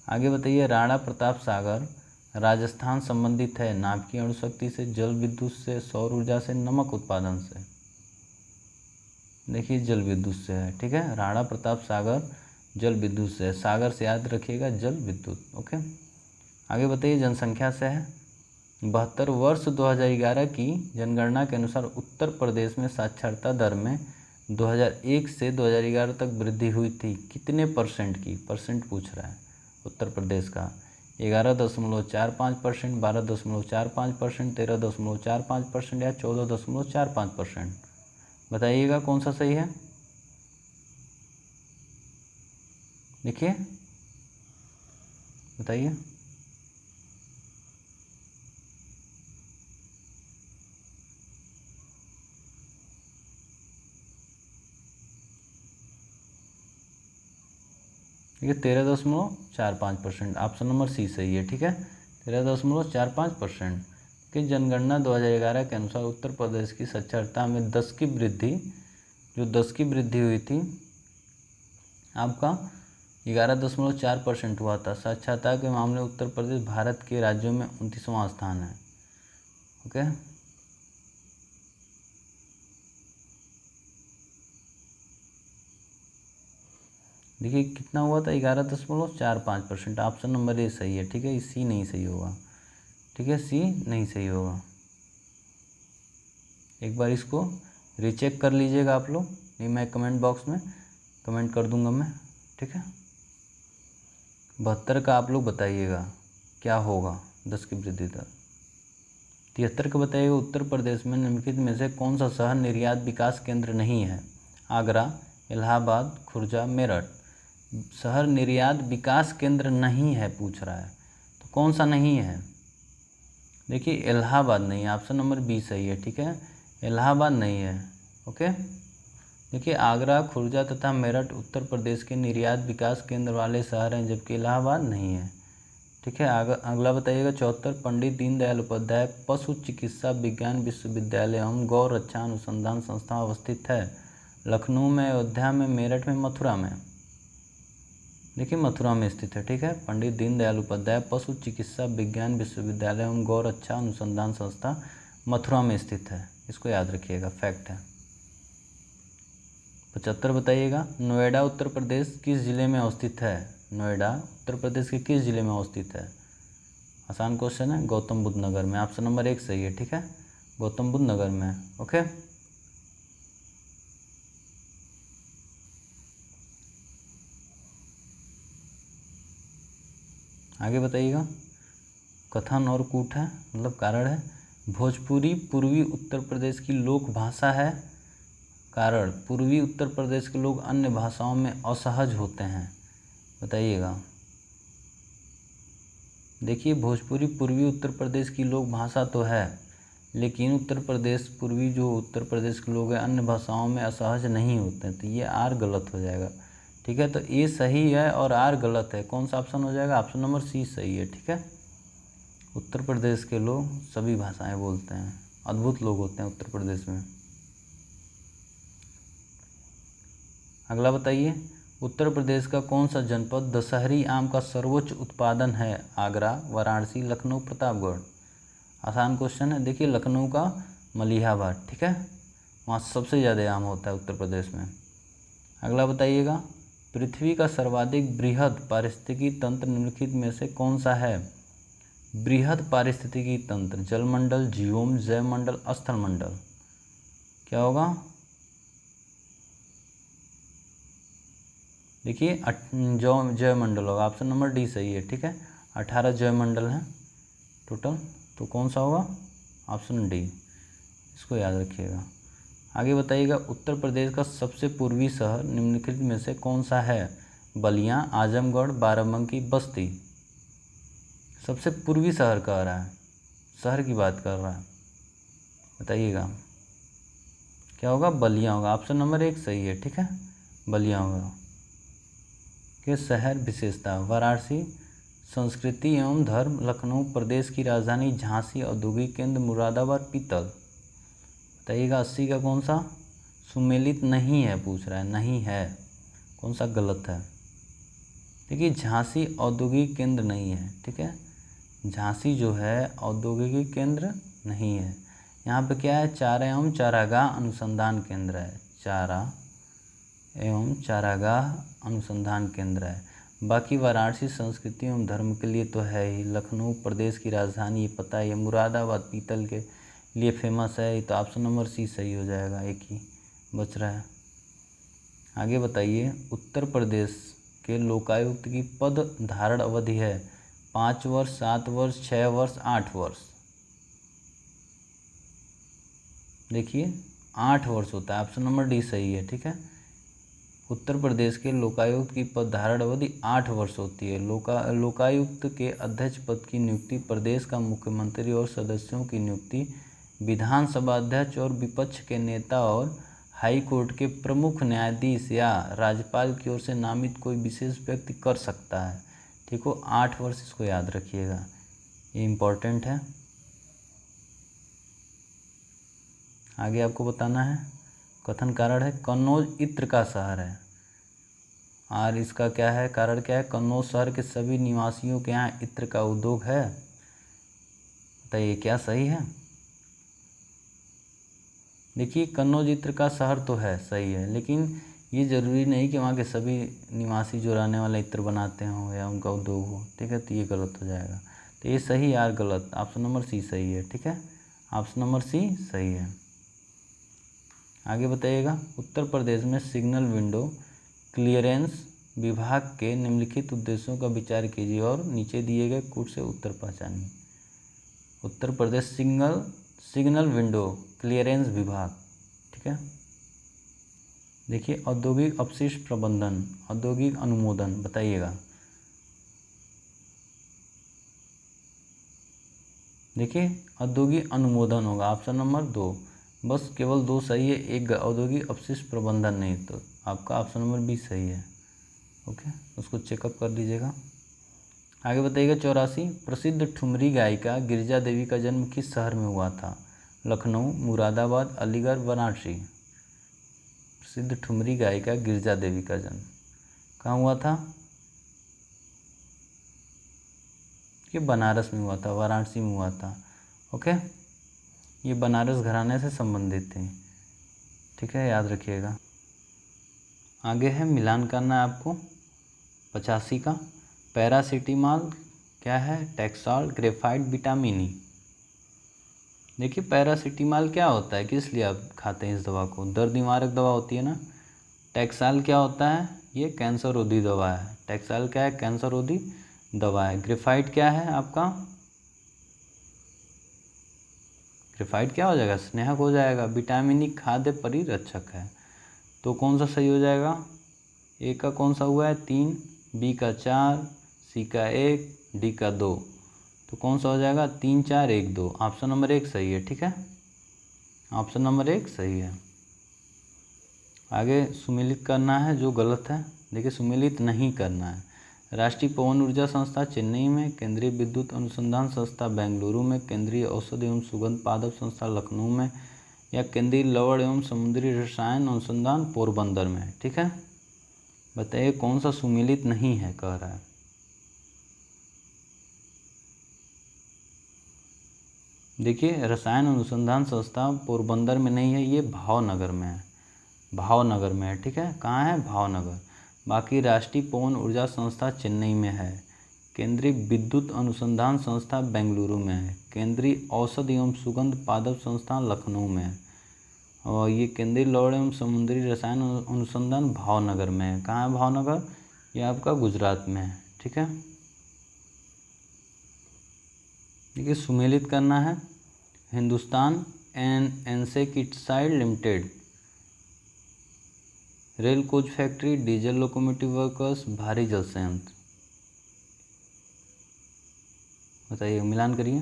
आगे बताइए, राणा प्रताप सागर राजस्थान संबंधित है नाभिकीय अणुशक्ति से, जल विद्युत से, सौर ऊर्जा से, नमक उत्पादन से? देखिए, जल विद्युत से है, ठीक है। राणा प्रताप सागर जल विद्युत से है, सागर से याद रखिएगा, जल विद्युत। ओके, आगे बताइए, जनसंख्या से है। 72 वर्ष 2011 की जनगणना के अनुसार उत्तर प्रदेश में साक्षरता दर में 2001 से 2011 तक वृद्धि हुई थी, कितने परसेंट की? परसेंट पूछ रहा है उत्तर प्रदेश का। 11.45%, 12.45%, 13.45% या 14.45%? बताइएगा कौन सा सही है? देखिए, बताइए। ठीक है, 13.45%, ऑप्शन नंबर सी सही है, ठीक है, 13.45%। कि जनगणना 2011 के अनुसार उत्तर प्रदेश की साक्षरता में 10 की वृद्धि, जो 10 की वृद्धि हुई थी आपका 11.4% हुआ था। साक्षरता के मामले में उत्तर प्रदेश भारत के राज्यों में 29वां स्थान है। ओके, देखिए कितना हुआ था? 11.45%। ऑप्शन नंबर ए सही है, ठीक है, सी नहीं सही होगा, ठीक है, सी नहीं सही होगा। एक बार इसको रीचेक कर लीजिएगा आप लोग, नहीं मैं कमेंट बॉक्स में कमेंट कर दूंगा मैं, ठीक है। 72 का आप लोग बताइएगा क्या होगा 10 की वृद्धि दर। 73 का बताइएगा, उत्तर प्रदेश में निम्नलिखित में से कौन सा शहर निर्यात विकास केंद्र नहीं है? आगरा, इलाहाबाद, खुर्जा, मेरठ। शहर निर्यात विकास केंद्र नहीं है पूछ रहा है, तो कौन सा नहीं है? देखिए, इलाहाबाद नहीं है, ऑप्शन नंबर बी सही है, ठीक है, इलाहाबाद नहीं है। ओके, देखिए, आगरा, खुर्जा तथा मेरठ उत्तर प्रदेश के निर्यात विकास केंद्र वाले शहर हैं, जबकि इलाहाबाद नहीं है, ठीक है। अगला बताइएगा, 74 पंडित दीनदयाल उपाध्याय पशु चिकित्सा विज्ञान विश्वविद्यालय एवं गौ रक्षा अनुसंधान संस्था अवस्थित है? लखनऊ में, अयोध्या में, मेरठ में, मथुरा में। देखिए मथुरा में स्थित है, ठीक है। पंडित दीनदयाल उपाध्याय पशु चिकित्सा विज्ञान विश्वविद्यालय एवं गौर अच्छा अनुसंधान संस्था मथुरा में स्थित है, इसको याद रखिएगा, फैक्ट है। 75 बताइएगा, नोएडा उत्तर प्रदेश किस जिले में अवस्थित है? नोएडा उत्तर प्रदेश के किस जिले में अवस्थित है? आसान क्वेश्चन है, गौतम बुद्ध नगर में। ऑप्शन नंबर 1 सही है, ठीक है, गौतम बुद्ध नगर में। ओके, आगे बताइएगा। कथन और कूट है, मतलब कारण है। भोजपुरी पूर्वी उत्तर प्रदेश की लोक भाषा है। कारण, पूर्वी उत्तर प्रदेश के लोग अन्य भाषाओं में असहज होते हैं। बताइएगा। देखिए भोजपुरी पूर्वी उत्तर प्रदेश की लोक भाषा तो है, लेकिन उत्तर प्रदेश पूर्वी जो उत्तर प्रदेश के लोग हैं अन्य भाषाओं में असहज नहीं होते हैं, तो ये आर गलत हो जाएगा, ठीक है। तो ए सही है और आर गलत है। कौन सा ऑप्शन हो जाएगा? ऑप्शन नंबर सी सही है, ठीक है। उत्तर प्रदेश के लोग सभी भाषाएं बोलते हैं, अद्भुत लोग होते हैं उत्तर प्रदेश में। अगला बताइए, उत्तर प्रदेश का कौन सा जनपद दशहरी आम का सर्वोच्च उत्पादन है? आगरा, वाराणसी, लखनऊ, प्रतापगढ़। आसान क्वेश्चन है। देखिए लखनऊ का मलिहाबाद, ठीक है, वहाँ सबसे ज़्यादा आम होता है उत्तर प्रदेश में। अगला बताइएगा, पृथ्वी का सर्वाधिक बृहद पारिस्थितिकी तंत्र निम्नलिखित में से कौन सा है? बृहद पारिस्थितिकी तंत्र, जलमंडल, जीवोम, जैवमंडल, स्थलमंडल। क्या होगा? देखिए जैवमंडल होगा, ऑप्शन नंबर डी सही है, ठीक है। 18 जैवमंडल हैं टोटल, तो कौन सा होगा? ऑप्शन डी, इसको याद रखिएगा। आगे बताइएगा, उत्तर प्रदेश का सबसे पूर्वी शहर निम्नलिखित में से कौन सा है? बलिया, आजमगढ़, बाराबंकी, बस्ती। सबसे पूर्वी शहर कह रहा है, शहर की बात कर रहा है, बताइएगा क्या होगा? बलिया होगा, ऑप्शन नंबर 1 सही है, ठीक है, बलिया होगा। के शहर विशेषता, वाराणसी संस्कृति एवं धर्म, लखनऊ प्रदेश की राजधानी, झांसी औद्योगिक केंद्र, मुरादाबाद पीतल। बताइएगा 80 का कौन सा? सुमेलित नहीं है पूछ रहा है, नहीं है, कौन सा गलत है? देखिए झांसी औद्योगिक केंद्र नहीं है, ठीक है, झांसी जो है औद्योगिक केंद्र नहीं है। यहाँ पे क्या है? चारा एवं चारागाह अनुसंधान केंद्र है, चारा एवं चारागाह अनुसंधान केंद्र है। बाकी वाराणसी संस्कृति एवं धर्म के लिए तो है ही, लखनऊ प्रदेश की राजधानी ये पता है, मुरादाबाद पीतल के लिए फेमस है, तो ऑप्शन नंबर सी सही हो जाएगा, एक ही बच रहा है। आगे बताइए, उत्तर प्रदेश के लोकायुक्त की पद धारण अवधि है 5 वर्ष, 7 वर्ष, 6 वर्ष, 8 वर्ष। देखिए 8 वर्ष होता है, ऑप्शन नंबर डी सही है, ठीक है। उत्तर प्रदेश के लोकायुक्त की पद धारण अवधि 8 वर्ष होती है। लोकायुक्त के अध्यक्ष पद की नियुक्ति प्रदेश का मुख्यमंत्री और सदस्यों की नियुक्ति विधानसभा अध्यक्ष और विपक्ष के नेता और हाई कोर्ट के प्रमुख न्यायाधीश या राज्यपाल की ओर से नामित कोई विशेष व्यक्ति कर सकता है, ठीक हो। 8 वर्ष, इसको याद रखिएगा, ये इम्पोर्टेंट है। आगे आपको बताना है, कथन कारण है, कन्नौज इत्र का शहर है, और इसका क्या है? कारण क्या है? कन्नौज शहर के सभी निवासियों के यहाँ इत्र का उद्योग है। बताइए क्या सही है? देखिए कन्नौज इत्र का शहर तो है, सही है, लेकिन ये ज़रूरी नहीं कि वहाँ के सभी निवासी जो रहने वाले इत्र बनाते हों या उनका उद्योग हो, ठीक है, तो ये गलत हो जाएगा। तो ये सही यार गलत, ऑप्शन नंबर सी सही है, ठीक है, ऑप्शन नंबर सी सही है। आगे बताइएगा, उत्तर प्रदेश में सिग्नल विंडो क्लियरेंस विभाग के निम्नलिखित उद्देश्यों का विचार कीजिए और नीचे दिए गए कूट से उत्तर पहचानिए। Uttar Pradesh signal window clearance विभाग, ठीक है। देखिए औद्योगिक अपशिष्ट प्रबंधन, औद्योगिक अनुमोदन, बताइएगा। देखिए औद्योगिक अनुमोदन होगा, ऑप्शन नंबर 2, बस केवल 2 सही है, एक औद्योगिक अपशिष्ट प्रबंधन नहीं, तो आपका ऑप्शन नंबर बी सही है, ओके, उसको चेकअप कर लीजिएगा। आगे बताइएगा 84, प्रसिद्ध ठुमरी गायिका गिरिजा देवी का जन्म किस शहर में हुआ था? लखनऊ, मुरादाबाद, अलीगढ़, वाराणसी। प्रसिद्ध ठुमरी गायिका गिरजा देवी का जन्म कहाँ हुआ था? ये बनारस में हुआ था, वाराणसी में हुआ था। ओके, ये बनारस घराने से संबंधित थे, ठीक है, याद रखिएगा। आगे है मिलान करना है आपको 85 का। पैरासिटामॉल क्या है? टैक्सॉल ग्रेफाइट विटामिनी। देखिए पैरासिटामॉल क्या होता है, किस लिए आप खाते हैं इस दवा को? दर्द निवारक दवा होती है ना। टैक्सॉल क्या होता है? ये कैंसर रोधी दवा है। टैक्सॉल क्या है? कैंसर रोधी दवा है। ग्रेफाइट क्या है आपका? ग्रेफाइट क्या हो जाएगा? स्नेहक हो जाएगा। विटामिनी खाद्य परिरक्षक है। तो कौन सा सही हो जाएगा? ए का कौन सा हुआ है? 3, बी का 4, सी का 1, डी का 2। तो कौन सा हो जाएगा? 3, 4, 1, 2। ऑप्शन नंबर 1 सही है, ठीक है, ऑप्शन नंबर 1 सही है। आगे सुमेलित करना है जो गलत है। देखिए सुमेलित नहीं करना है। राष्ट्रीय पवन ऊर्जा संस्था चेन्नई में, केंद्रीय विद्युत अनुसंधान संस्था बेंगलुरु में, केंद्रीय औषध एवं सुगंध पादप संस्था लखनऊ में, या केंद्रीय लवण एवं समुद्री रसायन अनुसंधान पोरबंदर में, ठीक है। बताइए कौन सा सुमेलित नहीं है, कह रहा है। देखिए रसायन अनुसंधान संस्था पोरबंदर में नहीं है, ये भावनगर में है, भावनगर में है, ठीक है। कहाँ है? भावनगर। बाकी राष्ट्रीय पवन ऊर्जा संस्था चेन्नई में है, केंद्रीय विद्युत अनुसंधान संस्था बेंगलुरु में है, केंद्रीय औषध एवं सुगंध पादप संस्थान लखनऊ में है, और ये केंद्रीय लवण एवं समुद्री रसायन अनुसंधान भावनगर में है। कहाँ है भावनगर? ये आपका गुजरात में है, ठीक है। देखिए सुमेलित करना है। Hindustan insecticide limited, rail coach factory, diesel locomotive workers, भारी जल संयंत्र। बताइए, मिलान करिए।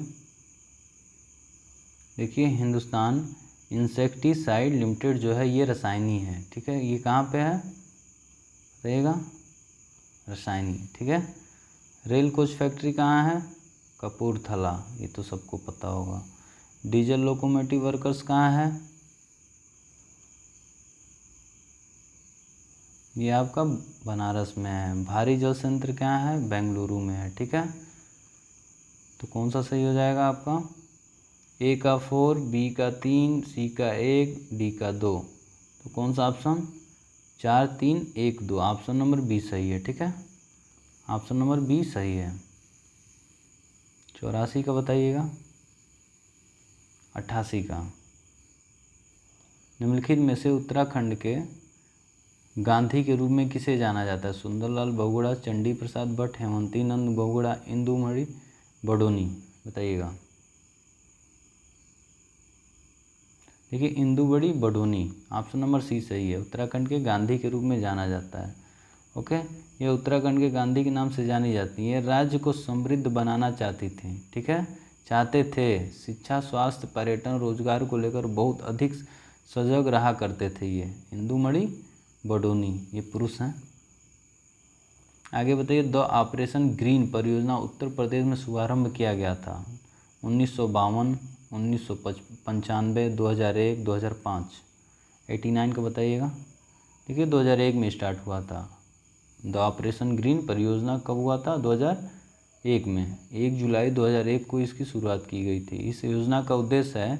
देखिए हिंदुस्तान इंसेक्टिसाइड लिमिटेड जो है ये रसायनी है, ठीक है। ये कहाँ पे है रहेगा? रसायनी, ठीक है। रेल कोच फैक्ट्री कहाँ है? कपूरथला, ये तो सबको पता होगा। डीजल लोकोमोटिव वर्कर्स कहाँ है? ये आपका बनारस में है। भारी जल संयंत्र क्या है? बेंगलुरु में है, ठीक है। तो कौन सा सही हो जाएगा आपका? ए का 4, बी का 3, सी का 1, डी का 2। तो कौन सा ऑप्शन? 4, 3, 1, 2। ऑप्शन नंबर बी सही है, ठीक है, ऑप्शन नंबर बी सही है। 84 का बताइएगा। 88 का। निम्नलिखित में से उत्तराखंड के गांधी के रूप में किसे जाना जाता है? सुंदरलाल बहुगुणा, चंडी प्रसाद भट्ट, हेमंती नंद बहुगुणा, इंदुमणि बडोनी। बताइएगा। देखिए इंदुमणि बडोनी, ऑप्शन नंबर सी सही है। उत्तराखंड के गांधी के रूप में जाना जाता है। ओके, ये उत्तराखंड के गांधी के नाम से जानी जाती है। राज्य को समृद्ध बनाना चाहती थी, ठीक है, चाहते थे। शिक्षा, स्वास्थ्य, पर्यटन, रोजगार को लेकर बहुत अधिक सजग रहा करते थे ये इंदुमणि बडोनी, ये पुरुष हैं। आगे बताइए। द ऑपरेशन ग्रीन परियोजना उत्तर प्रदेश में शुभारंभ किया गया था 1952, 1995, 2001, 2005। 89 का बताइएगा। देखिए 2001 में स्टार्ट हुआ था। द ऑपरेशन ग्रीन परियोजना कब हुआ था? 2001 में। 1 जुलाई 2001 को इसकी शुरुआत की गई थी। इस योजना का उद्देश्य है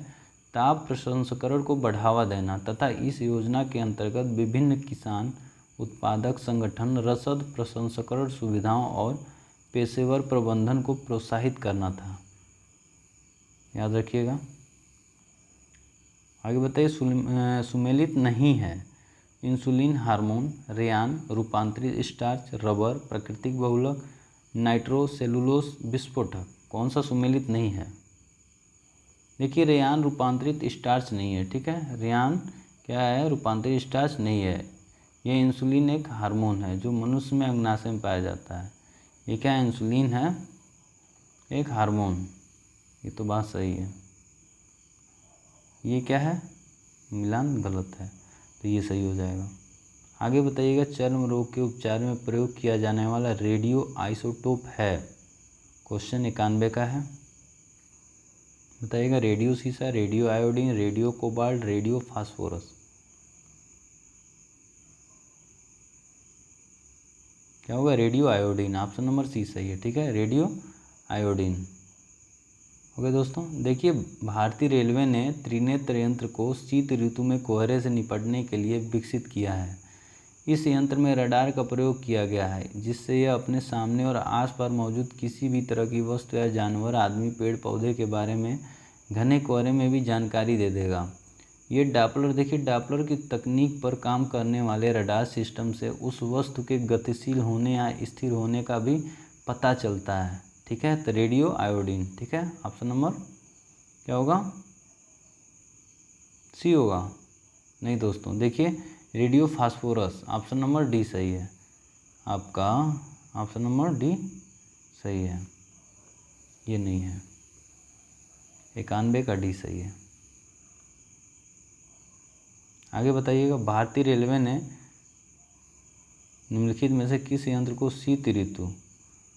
ताप प्रसंस्करण को बढ़ावा देना तथा इस योजना के अंतर्गत विभिन्न किसान उत्पादक संगठन रसद प्रसंस्करण सुविधाओं और पेशेवर प्रबंधन को प्रोत्साहित करना था। याद रखिएगा। आगे बताइए। सुमेलित नहीं है। इंसुलिन, हार्मोन, रेयान, रूपांतरित स्टार्च, रबर, प्राकृतिक बहुलक, नाइट्रोसेलुलोस, विस्फोटक। कौन सा सुमेलित नहीं है? देखिए रेयान रूपांतरित स्टार्च नहीं है, ठीक है। रेयान क्या है? रूपांतरित स्टार्च नहीं है। यह इंसुलिन एक हार्मोन है जो मनुष्य में अग्नाशय में पाया जाता है। ये क्या है? इंसुलिन है एक हार्मोन, ये तो बात सही है। ये क्या है? मिलान गलत है, तो ये सही हो जाएगा। आगे बताइएगा। चर्म रोग के उपचार में प्रयोग किया जाने वाला रेडियो आइसोटोप है। क्वेश्चन 91 का है। बताइएगा। रेडियो सीसा, radio iodine, radio cobalt, radio phosphorus. क्या होगा, radio iodine. Option number C सही है, ठीक है, रेडियो आयोडीन। ओके दोस्तों, देखिए भारतीय रेलवे ने त्रिनेत्र यंत्र को शीत ऋतु में कोहरे से निपटने के लिए विकसित किया है। इस यंत्र में रडार का प्रयोग किया गया है, जिससे यह अपने सामने और आसपास मौजूद किसी भी तरह की वस्तु या जानवर, आदमी, पेड़ पौधे के बारे में घने कोहरे में भी जानकारी दे देगा। ये डॉपलर, देखिए डॉपलर की तकनीक पर काम करने वाले रडार सिस्टम से उस वस्तु के गतिशील होने या स्थिर होने का भी पता चलता है, ठीक है। तो रेडियो आयोडीन, ठीक है, ऑप्शन नंबर क्या होगा, सी होगा। नहीं दोस्तों, देखिए radio phosphorus, option number D सही है आपका, ऑप्शन नंबर डी सही है, ये नहीं है, 91 का डी सही है। आगे बताइएगा, भारतीय रेलवे ने निम्नलिखित में से किस यंत्र को शीत ऋतु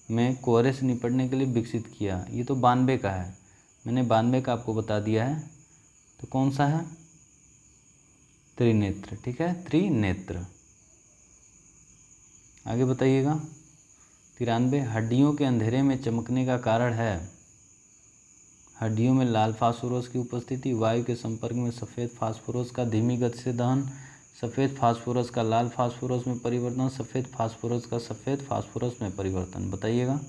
में कोहरे से निपटने के लिए विकसित किया। ये तो 92 का है, मैंने 92 का आपको बता दिया है। तो कौन सा है, त्रिनेत्र, ठीक है, त्रिनेत्र। आगे बताइएगा, 93, हड्डियों के अंधेरे में चमकने का कारण है। हड्डियों में लाल फास्फोरस की उपस्थिति, वायु के संपर्क में सफ़ेद फास्फोरस का धीमी गति से दहन, सफ़ेद फास्फोरस का लाल फास्फोरस में परिवर्तन, सफ़ेद फास्फोरस का सफ़ेद फास्फोरस में परिवर्तन। बताइएगा।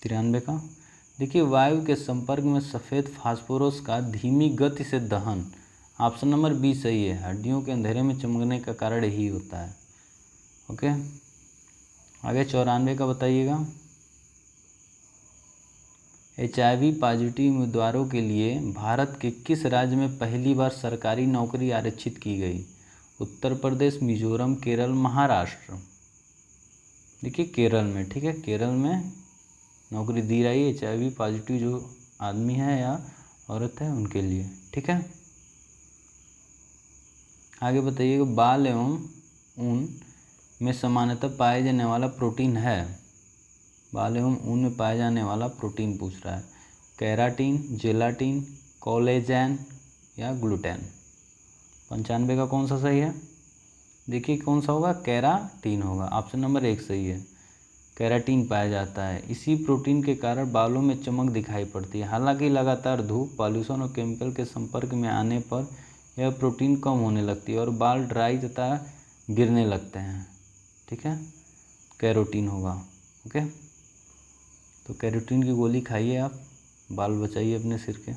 तिरानवे का, देखिए वायु के संपर्क में सफ़ेद फास्फोरस का धीमी गति से दहन, ऑप्शन नंबर बी सही है, हड्डियों के अंधेरे में चमकने का कारण ही होता है। ओके, आगे 94 का बताइएगा, HIV पॉजिटिव उम्मीदवारों के लिए भारत के किस राज्य में पहली बार सरकारी नौकरी आरक्षित की गई। उत्तर प्रदेश, मिजोरम, केरल, महाराष्ट्र। देखिए केरल में, ठीक है, केरल में नौकरी दी रही है HIV पॉजिटिव जो आदमी है या औरत है उनके लिए, ठीक है। आगे बताइएगा, बाल एवं ऊन में सामान्यतः पाए जाने वाला प्रोटीन है। बाल एवं ऊन में पाया जाने वाला प्रोटीन पूछ रहा है, केराटिन, जेलाटिन, कोलेजन या ग्लूटेन। 95 का कौन सा सही है, देखिए कौन सा होगा, केराटिन होगा, ऑप्शन नंबर 1 सही है, केराटिन पाया जाता है। इसी प्रोटीन के कारण बालों में चमक दिखाई पड़ती है। हालांकि लगातार धूप, पॉल्यूशन और केमिकल के संपर्क में आने पर यह प्रोटीन कम होने लगती है और बाल ड्राई तथा गिरने लगते हैं, ठीक है, कैरोटीन होगा। ओके, तो कैरोटीन की गोली खाइए आप, बाल बचाइए अपने सिर के।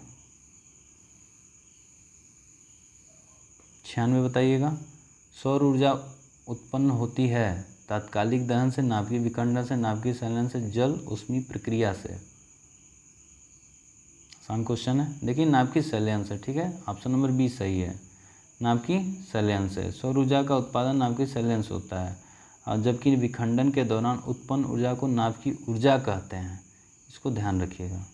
96 बताइएगा, सौर ऊर्जा उत्पन्न होती है तात्कालिक दहन से, नाभिकीय विखंडन से, नाभिकीय संलयन से, जल ऊष्मीय प्रक्रिया से। आसान क्वेश्चन है, देखिए नाभिकीय संलयन से, ठीक है, ऑप्शन नंबर बी सही है, नाभिकीय संलयन से। सौर ऊर्जा का उत्पादन नाभिकीय संलयन से होता है, और जबकि विखंडन के दौरान उत्पन्न ऊर्जा को नाभिकीय ऊर्जा कहते हैं, इसको ध्यान रखिएगा।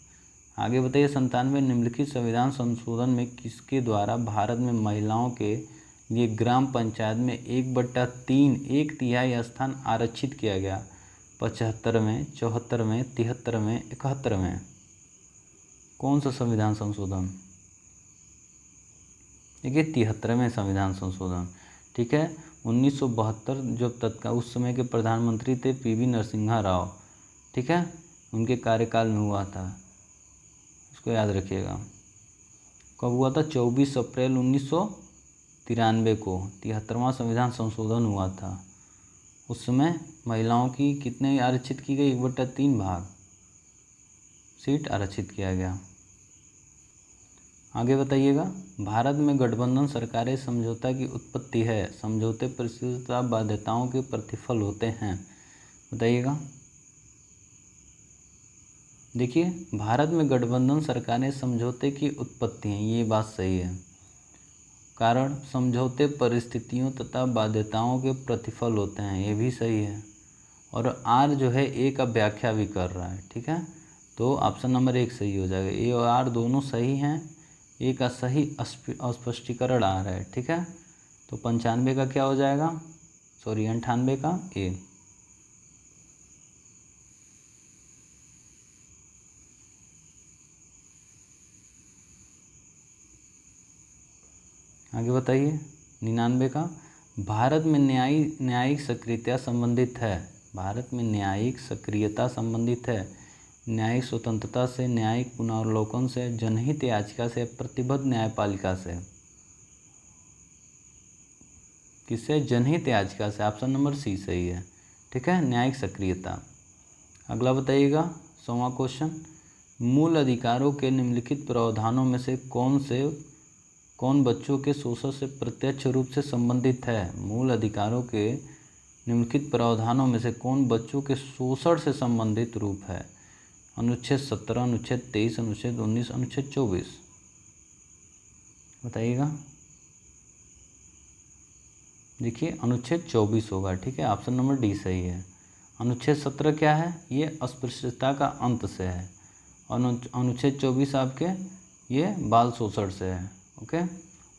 आगे बताइए, 97, निम्नलिखित संविधान संशोधन में किसके द्वारा भारत में महिलाओं के लिए ग्राम पंचायत में 1/3 1/3 स्थान आरक्षित किया गया। 75वें, 74वें, 73वें, 71वें। कौन सा संविधान संशोधन, देखिए 73वें संविधान संशोधन, ठीक है। 1972 जो तत्काल उस समय के प्रधानमंत्री थे PV नरसिम्हा राव, ठीक है, उनके कार्यकाल में हुआ था, इसको याद रखिएगा। कब हुआ था, 24 अप्रैल 1993 को 73वां संविधान संशोधन हुआ था। उस समय महिलाओं की कितने आरक्षित की गई, 1/3 भाग सीट आरक्षित किया गया। आगे बताइएगा, भारत में गठबंधन सरकारें समझौता की उत्पत्ति है। समझौते परिस्थितियों बाध्यताओं के प्रतिफल होते हैं। बताइएगा, देखिए भारत में गठबंधन सरकारें समझौते की उत्पत्ति हैं, ये बात सही है। कारण समझौते परिस्थितियों तथा बाध्यताओं के प्रतिफल होते हैं, ये भी सही है। और आर जो है ए का व्याख्या भी कर रहा है, ठीक है, तो ऑप्शन नंबर 1 सही हो जाएगा। ए और आर दोनों सही हैं, ए का सही स्पष्टीकरण आ रहा है, ठीक है। तो 95 का क्या हो जाएगा, सॉरी 98 का ए। आगे बताइए, 99 का, भारत में न्यायिक सक्रियता संबंधित है, भारत में न्यायिक सक्रियता संबंधित है न्यायिक स्वतंत्रता से, न्यायिक पुनरावलोकन से, जनहित याचिका से, प्रतिबद्ध न्यायपालिका से। किससे? जनहित याचिका से। ऑप्शन नंबर सी सही है, ठीक है, न्यायिक सक्रियता। अगला बताइएगा 100वां क्वेश्चन, मूल अधिकारों के निम्नलिखित प्रावधानों में से कौन बच्चों के शोषण से प्रत्यक्ष रूप से संबंधित है? मूल अधिकारों के निम्नलिखित प्रावधानों में से कौन बच्चों के शोषण से संबंधित रूप है? अनुच्छेद 17, अनुच्छेद 23, अनुच्छेद 19, अनुच्छेद 24, बताइएगा। देखिए अनुच्छेद 24 होगा, ठीक है, ऑप्शन नंबर डी सही है। अनुच्छेद 17 क्या है? ये अस्पृश्यता का अंत से है, और अनुच्छेद 24 आपके ये बाल शोषण से है, ओके।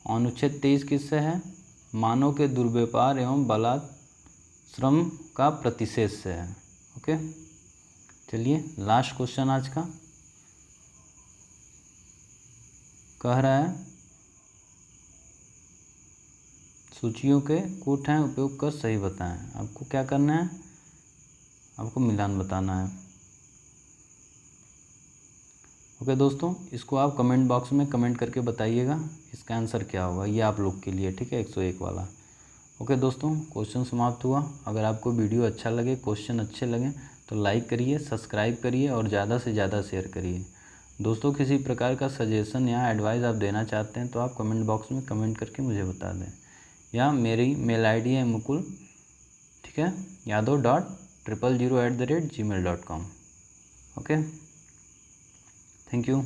अनुच्छेद 23 किससे है? मानव के दुर्व्यवहार एवं बलात्श्रम का प्रतिषेध से है, ओके। चलिए लास्ट क्वेश्चन आज का कह रहा है, सूचियों के कूट हैं उपयोग कर सही बताएं। आपको क्या करना है? आपको मिलान बताना है, ओके दोस्तों। इसको आप कमेंट बॉक्स में कमेंट करके बताइएगा इसका आंसर क्या होगा, ये आप लोग के लिए, ठीक है, 101 वाला। ओके दोस्तों, क्वेश्चन समाप्त हुआ। अगर आपको वीडियो अच्छा लगे, क्वेश्चन अच्छे लगें तो लाइक करिए, सब्सक्राइब करिए और ज़्यादा से ज़्यादा शेयर करिए। दोस्तों किसी प्रकार का सजेशन या एडवाइस आप देना चाहते हैं तो आप कमेंट बॉक्स में कमेंट करके मुझे बता दें, या मेरी मेल आईडी है मुकुल, ठीक है, yadav.000@gmail.com। Okay, thank you.